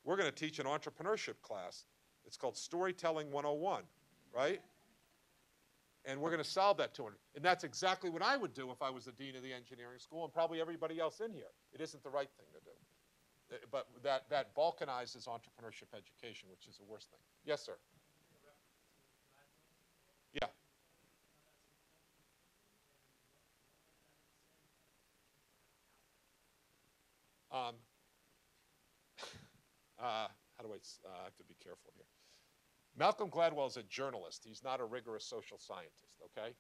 We're going to teach an entrepreneurship class. It's called Storytelling 101, right? And we're going to solve that 200. And that's exactly what I would do if I was the dean of the engineering school, and probably everybody else in here. It isn't the right thing to do. But that balkanizes entrepreneurship education, which is the worst thing. Yes, sir. Yeah. How do I have to be careful here. Malcolm Gladwell is a journalist. He's not a rigorous social scientist, okay?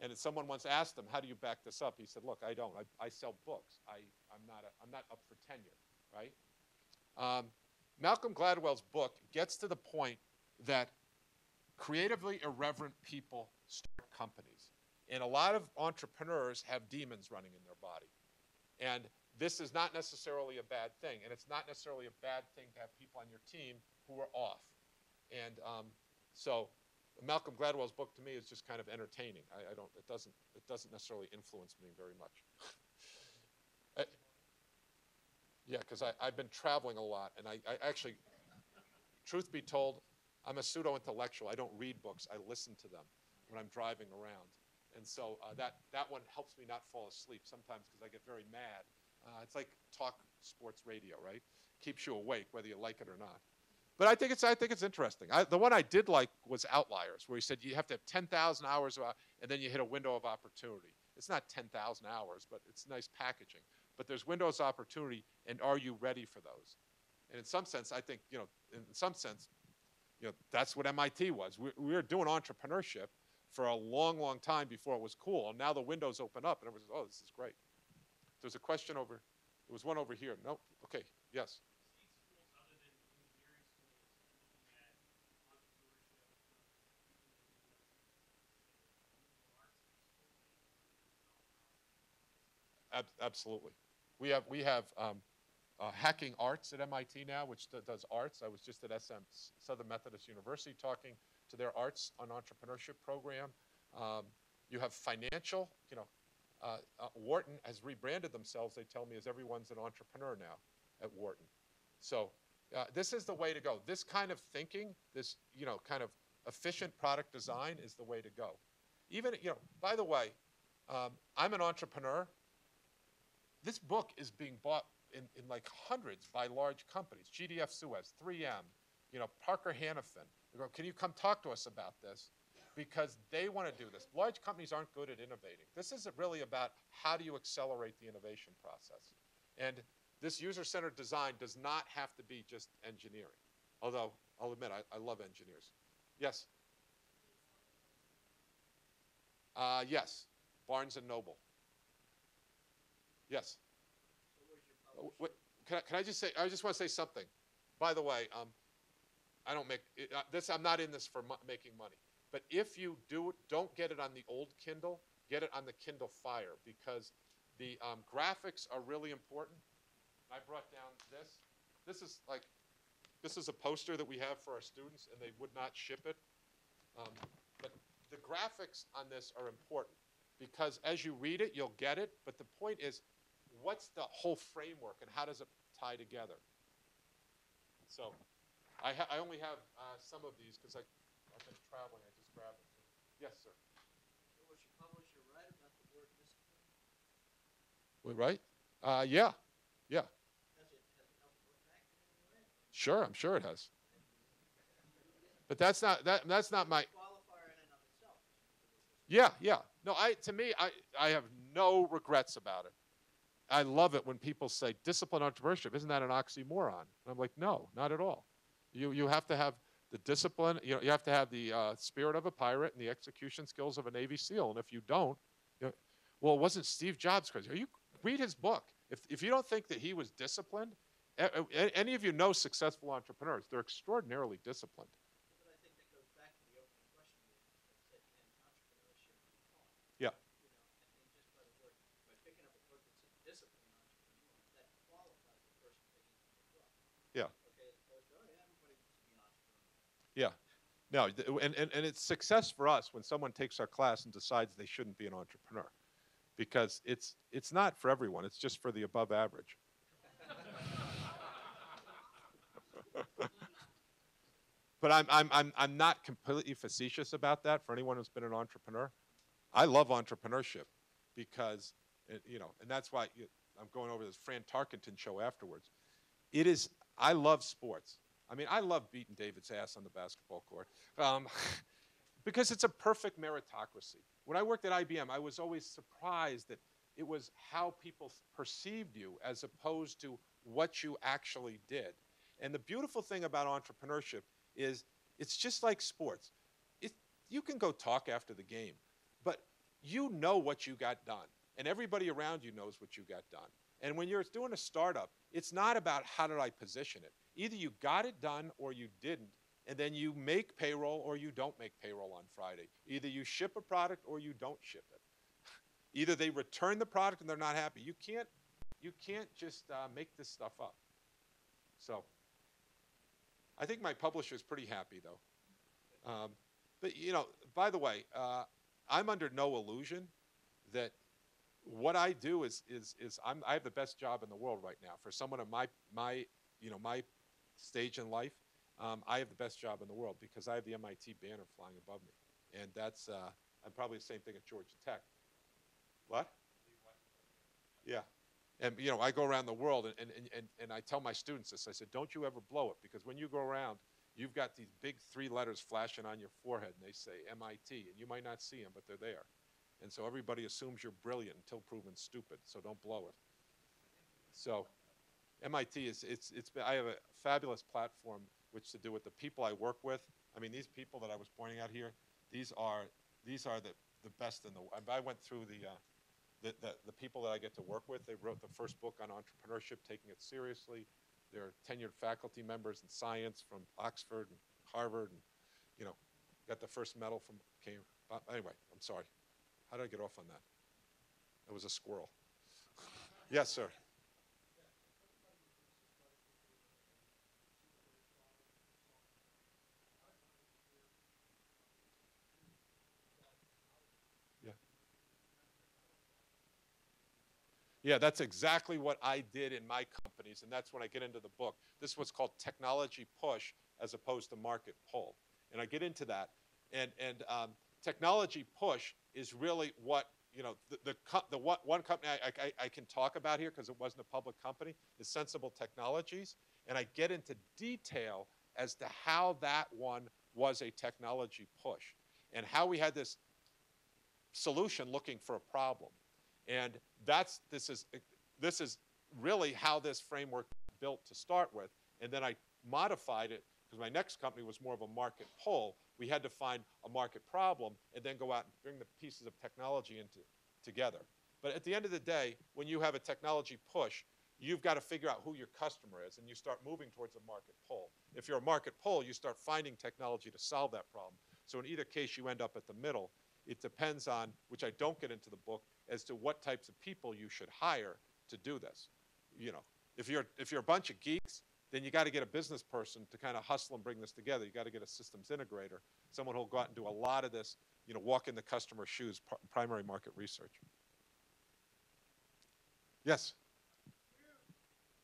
And if someone once asked him, how do you back this up? He said, look, I don't. I sell books. I'm not up for tenure, right? Malcolm Gladwell's book gets to the point that creatively irreverent people start companies. And a lot of entrepreneurs have demons running in their body. And this is not necessarily a bad thing. And it's not necessarily a bad thing to have people on your team who are off. And so Malcolm Gladwell's book to me is just kind of entertaining. It doesn't necessarily influence me very much. Yeah, because I've been traveling a lot, and I actually, truth be told, I'm a pseudo-intellectual. I don't read books. I listen to them when I'm driving around. And so that one helps me not fall asleep sometimes because I get very mad. It's like talk sports radio, right? Keeps you awake whether you like it or not. But I think it's interesting. The one I did like was Outliers, where he said you have to have 10,000 hours, and then you hit a window of opportunity. It's not 10,000 hours, but it's nice packaging. But there's windows of opportunity, and are you ready for those? And in some sense, I think, that's what MIT was. We were doing entrepreneurship for a long, long time before it was cool. And now the windows open up, and everyone says, oh, this is great. There's a question over, there was one over here. Nope, okay, yes. Absolutely. We have Hacking Arts at MIT now, which does arts. I was just at Southern Methodist University talking to their arts on entrepreneurship program. You have financial, Wharton has rebranded themselves, they tell me, as everyone's an entrepreneur now at Wharton. So this is the way to go. This kind of thinking, this, kind of efficient product design is the way to go. Even, by the way, I'm an entrepreneur. This book is being bought in like hundreds by large companies. GDF Suez, 3M, Parker Hannifin. They go, can you come talk to us about this? Because they want to do this. Large companies aren't good at innovating. This is really about how do you accelerate the innovation process. And this user-centered design does not have to be just engineering. Although, I'll admit, I love engineers. Yes? Yes, Barnes & Noble. Yes. Wait, can I just say? I just want to say something. By the way, I don't make this. I'm not in this for making money. But if you don't get it on the old Kindle, get it on the Kindle Fire, because the graphics are really important. I brought down this. This is a poster that we have for our students, and they would not ship it. But the graphics on this are important because as you read it, you'll get it. But the point is, what's the whole framework and how does it tie together? So I only have some of these because I've been traveling. I just grabbed them. Yes, sir. So was your publisher right about the word discipline? Wait, right? Yeah. Has it helped book back in any way? Sure, I'm sure it has. But that's not my Qualifier in and of itself. Yeah. No, to me, I have no regrets about it. I love it when people say disciplined entrepreneurship. Isn't that an oxymoron? And I'm like, no, not at all. You have to have the discipline. You have to have the spirit of a pirate and the execution skills of a Navy SEAL. And if you don't, Well, it wasn't Steve Jobs crazy. Read his book. If you don't think that he was disciplined, any of you know successful entrepreneurs, they're extraordinarily disciplined. But I think that goes back to the opening question we asked that said, can entrepreneurship be taught? Yeah. You know, and just by the word, by picking up a book that said disciplined entrepreneur, that qualifies the person picking up the book. Yeah. Okay, as opposed to, oh yeah, everybody wants to be an entrepreneur. Yeah. No, and it's success for us when someone takes our class and decides they shouldn't be an entrepreneur, because it's not for everyone. It's just for the above average. But I'm not completely facetious about that for anyone who's been an entrepreneur. I love entrepreneurship because, and that's why I'm going over this Fran Tarkenton show afterwards. I love sports. I mean, I love beating David's ass on the basketball court because it's a perfect meritocracy. When I worked at IBM, I was always surprised that it was how people perceived you as opposed to what you actually did. And the beautiful thing about entrepreneurship is it's just like sports. You can go talk after the game, but you know what you got done, and everybody around you knows what you got done. And when you're doing a startup, it's not about how did I position it. Either you got it done or you didn't, and then you make payroll or you don't make payroll on Friday. Either you ship a product or you don't ship it. Either they return the product and they're not happy. You can't just make this stuff up. So I think my publisher is pretty happy, though. But, by the way, I'm under no illusion that what I do is I have the best job in the world right now. For someone of my stage in life, I have the best job in the world because I have the MIT banner flying above me. And that's, I'm probably the same thing at Georgia Tech. What? Yeah. And, I go around the world and I tell my students this. I said, don't you ever blow it, because when you go around, you've got these big 3 letters flashing on your forehead, and they say MIT, and you might not see them, but they're there. And so everybody assumes you're brilliant until proven stupid, so don't blow it. So MIT I have a fabulous platform which to do with the people I work with. I mean, these people that I was pointing out here, these are the best in the world. I went through the people that I get to work with. They wrote the first book on entrepreneurship, taking it seriously. They're tenured faculty members in science from Oxford and Harvard, and got the first medal from Cambridge. Anyway, I'm sorry. How did I get off on that? It was a squirrel. Yes, sir. Yeah, that's exactly what I did in my companies, and that's when I get into the book. This is what's called technology push as opposed to market pull. And I get into that. And technology push is really what, one company I can talk about here because it wasn't a public company is Sensible Technologies. And I get into detail as to how that one was a technology push and how we had this solution looking for a problem. And this is really how this framework built to start with. And then I modified it because my next company was more of a market pull. We had to find a market problem and then go out and bring the pieces of technology together. But at the end of the day, when you have a technology push, you've got to figure out who your customer is, and you start moving towards a market pull. If you're a market pull, you start finding technology to solve that problem. So in either case, you end up at the middle. It depends on, which I don't get into the book, as to what types of people you should hire to do this. If you're a bunch of geeks, then you got to get a business person to kind of hustle and bring this together. You got to get a systems integrator, someone who'll go out and do a lot of this, walk in the customer's shoes, primary market research. Yes?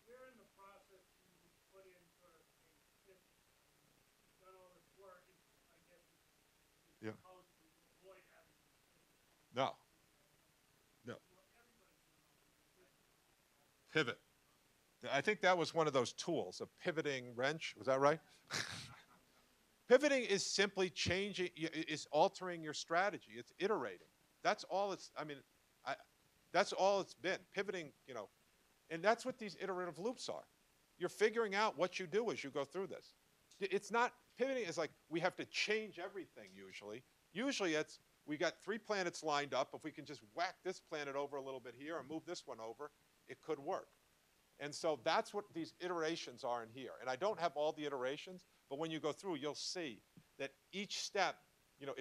Where in the process do you put in sort of a pivot? You've done all this work, I guess it's Yeah. supposed to avoid having these pivots. No. No. Pivot. I think that was one of those tools, a pivoting wrench. Was that right? Pivoting is simply changing, is altering your strategy. It's iterating. That's all it's, that's all it's been. Pivoting, and that's what these iterative loops are. You're figuring out what you do as you go through this. It's not, pivoting is like we have to change everything usually. Usually it's we got 3 planets lined up. If we can just whack this planet over a little bit here and move this one over, it could work. And so that's what these iterations are in here. And I don't have all the iterations, but when you go through, you'll see that each step, you know,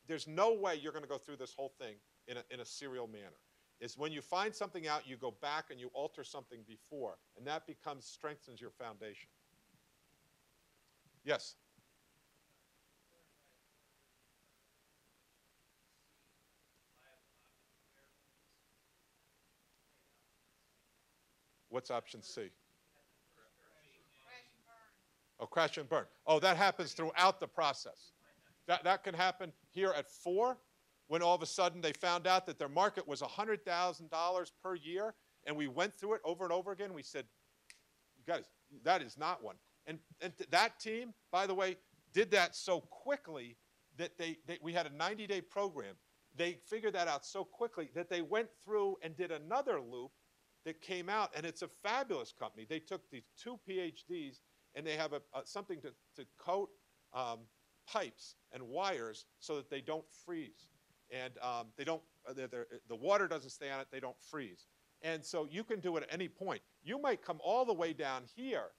there's no way you're going to go through this whole thing in a serial manner. Is when you find something out, you go back and you alter something before, and that strengthens your foundation. Yes? What's option C? Oh, crash and burn. Oh, that happens throughout the process. That can happen here at 4, when all of a sudden they found out that their market was $100,000 per year, and we went through it over and over again. We said, you guys, that is not one. And that team, by the way, did that so quickly that we had a 90-day program. They figured that out so quickly that they went through and did another loop that came out, and it's a fabulous company. They took these 2 PhDs, and they have something to coat pipes and wires so that they don't freeze. And the water doesn't stay on it, they don't freeze. And so you can do it at any point. You might come all the way down here,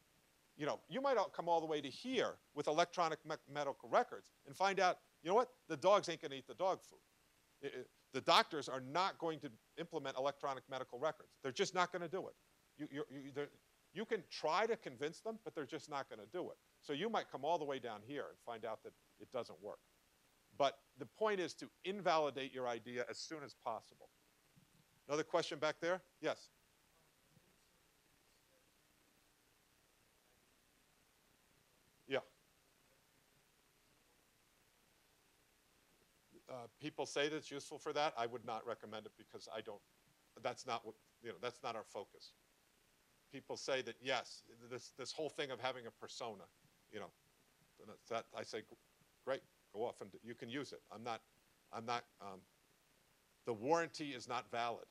you know, you might come all the way to here with electronic medical records and find out, you know what, the dogs ain't gonna eat the dog food. The doctors are not going to implement electronic medical records. They're just not gonna do it. You can try to convince them, but they're just not gonna do it. So you might come all the way down here and find out that it doesn't work. But the point is to invalidate your idea as soon as possible. Another question back there? Yes? Yeah. People say that it's useful for that. I would not recommend it because that's not what, you know, that's not our focus. People say that, yes, this whole thing of having a persona, you know, that I say, great, go off and you can use it. The warranty is not valid.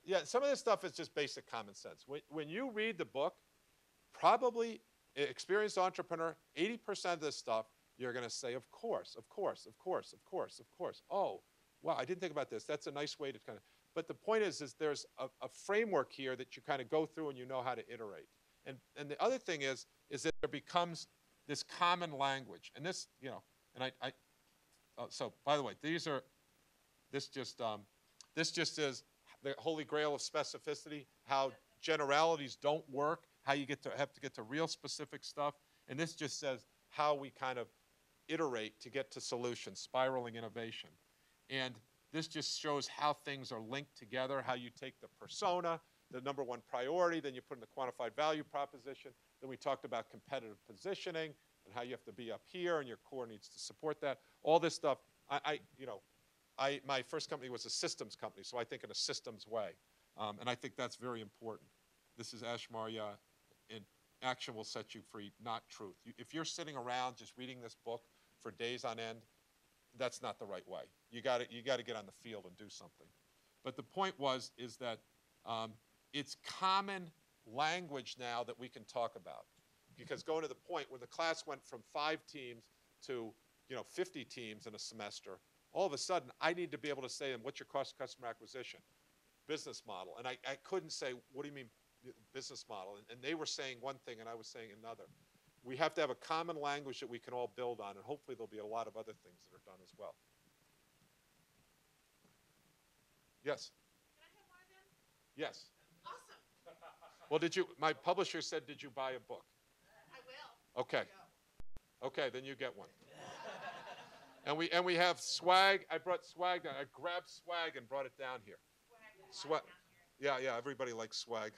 Yeah, some of this stuff is just basic common sense. When you read the book, probably experienced entrepreneur, 80% of this stuff, you're going to say, of course, of course, of course, of course, of course. Oh, wow, I didn't think about this. That's a nice way to kind of, but the point is there's a framework here that you kind of go through and you know how to iterate. And the other thing is that there becomes this common language. And this, you know, and so by the way, this just is the holy grail of specificity, how generalities don't work, how you have to get to real specific stuff. And this just says how we kind of iterate to get to solutions, spiraling innovation. And this just shows how things are linked together, how you take the persona, the number 1 priority, then you put in the quantified value proposition. Then we talked about competitive positioning and how you have to be up here and your core needs to support that. All this stuff, my first company was a systems company, so I think in a systems way. And I think that's very important. This is Ashmarya, and action will set you free, not truth. If you're sitting around just reading this book for days on end, that's not the right way. You got to get on the field and do something. But the point is that it's common language now that we can talk about. Because going to the point where the class went from 5 teams to 50 teams in a semester, all of a sudden I need to be able to say to them, what's your cost of customer acquisition? Business model. And I couldn't say, what do you mean business model? And they were saying one thing and I was saying another. We have to have a common language that we can all build on, and hopefully there'll be a lot of other things that are done as well. Yes? Can I have one of them? Yes. Awesome. Well, my publisher said, did you buy a book? I will. Okay. Okay, then you get one. And we have swag. I brought swag down. I grabbed swag and brought it down here. Swag. Yeah, everybody likes swag.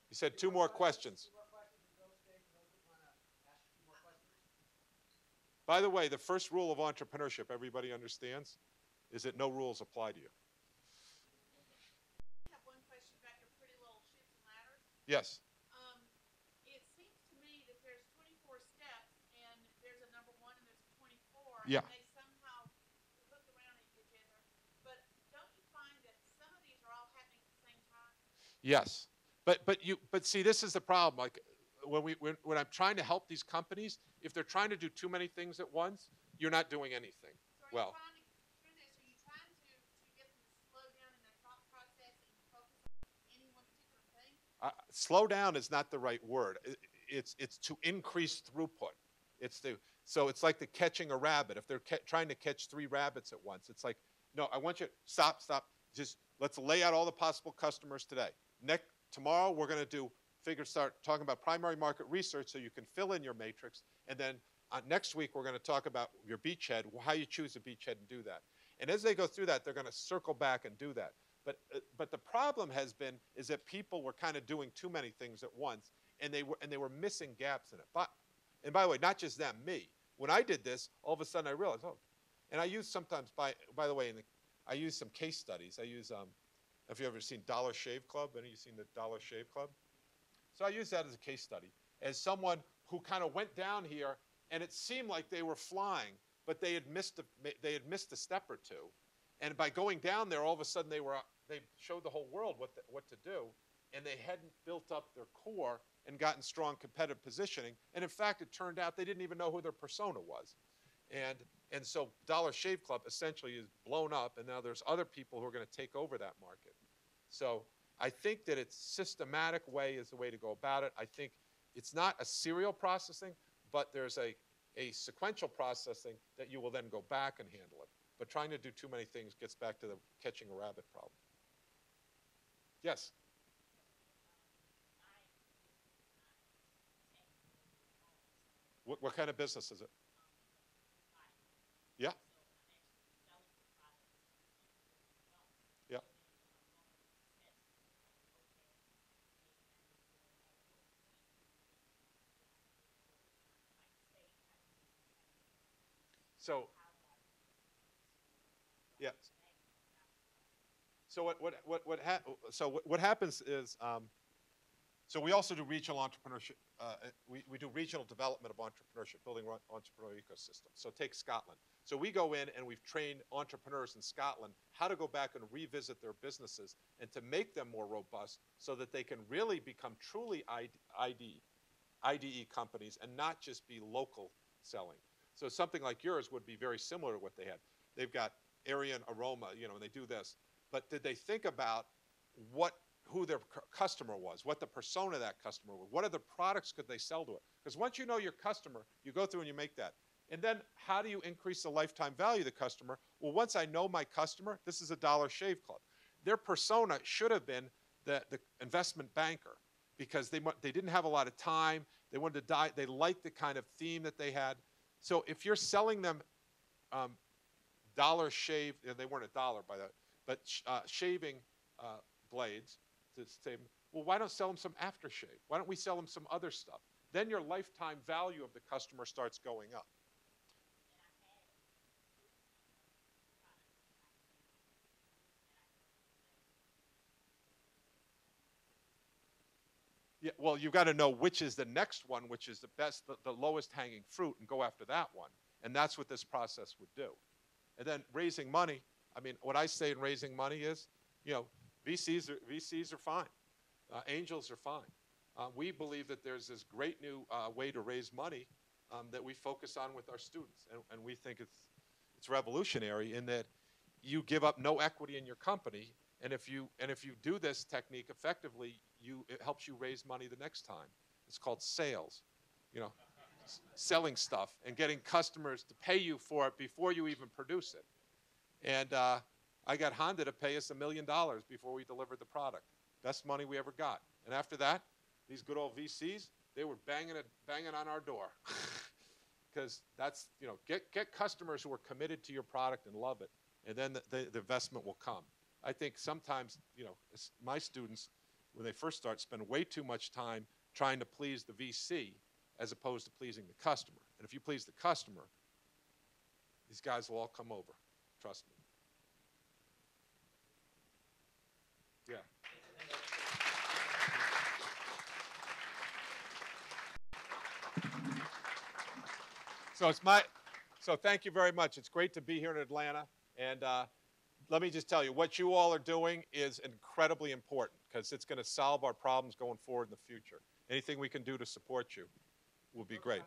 You said 2 more questions. By the way, the first rule of entrepreneurship, everybody understands, is that no rules apply to you. I have one question about your pretty little chutes and ladders. Yes. It seems to me that there's 24 steps, and there's a number 1 and there's a 24, Yeah. and they somehow hook around each other. But don't you find that some of these are all happening at the same time? Yes. But see, this is the problem. Like when I'm trying to help these companies, if they're trying to do too many things at once, you're not doing anything. So are you Well, trying to, through this, are you trying to get them to slow down in their thought process and focus on any one particular thing? slow down is not the right word. It's to increase throughput. So it's like the catching a rabbit. If they're trying to catch 3 rabbits at once, it's like, no, I want you to stop. Just let's lay out all the possible customers today. Tomorrow we're going to start talking about primary market research so you can fill in your matrix. And then next week we're going to talk about your beachhead, how you choose a beachhead and do that. And as they go through that, they're going to circle back and do that. But the problem is that people were kind of doing too many things at once, and they were missing gaps in it. And by the way, not just them, me. When I did this, all of a sudden I realized, and I use sometimes, by the way, I use some case studies. I use, have you ever seen Dollar Shave Club? Any of you seen the Dollar Shave Club? So I use that as a case study, as someone who kind of went down here, and it seemed like they were flying, but they had missed a step or two. And by going down there, all of a sudden they showed the whole world what to do, and they hadn't built up their core and gotten strong competitive positioning. And in fact, it turned out they didn't even know who their persona was. And so Dollar Shave Club essentially is blown up, and now there's other people who are going to take over that market. So I think that it's systematic way is the way to go about it. I think it's not a serial processing, but there's a sequential processing that you will then go back and handle it. But trying to do too many things gets back to the catching a rabbit problem. Yes? What kind of business is it? Yeah. Yeah. So, yes. So what happens is, so we also do regional entrepreneurship. We do regional development of entrepreneurship, building entrepreneurial ecosystems. So take Scotland. So we go in and we've trained entrepreneurs in Scotland how to go back and revisit their businesses and to make them more robust so that they can really become truly IDE companies and not just be local selling. So something like yours would be very similar to what they had. They've got area and aroma, and they do this. But did they think about who their customer was, what the persona of that customer was, what other products could they sell to it? Because once you know your customer, you go through and you make that. And then how do you increase the lifetime value of the customer? Well, once I know my customer, this is a Dollar Shave Club. Their persona should have been the investment banker because they didn't have a lot of time. They wanted to die. They liked the kind of theme that they had. So if you're selling them dollar shave, they weren't a dollar by that, but shaving blades, to say, well, why don't sell them some aftershave? Why don't we sell them some other stuff? Then your lifetime value of the customer starts going up. Yeah, well, you've got to know which is the next one, which is the best, the lowest hanging fruit, and go after that one. And that's what this process would do. And then raising money, I mean, what I say in raising money is, VCs are fine. Angels are fine. We believe that there's this great new way to raise money that we focus on with our students. And we think it's revolutionary in that you give up no equity in your company. And if you do this technique effectively, it helps you raise money the next time. It's called sales, selling stuff and getting customers to pay you for it before you even produce it. And I got Honda to pay us $1 million before we delivered the product. Best money we ever got. And after that, these good old VCs, they were banging on our door. Because that's, get customers who are committed to your product and love it. And then the investment will come. I think sometimes, my students, when they first start, spend way too much time trying to please the VC as opposed to pleasing the customer. And if you please the customer, these guys will all come over. Trust me. Yeah. So thank you very much. It's great to be here in Atlanta. And let me just tell you, what you all are doing is incredibly important because it's going to solve our problems going forward in the future. Anything we can do to support you will be great.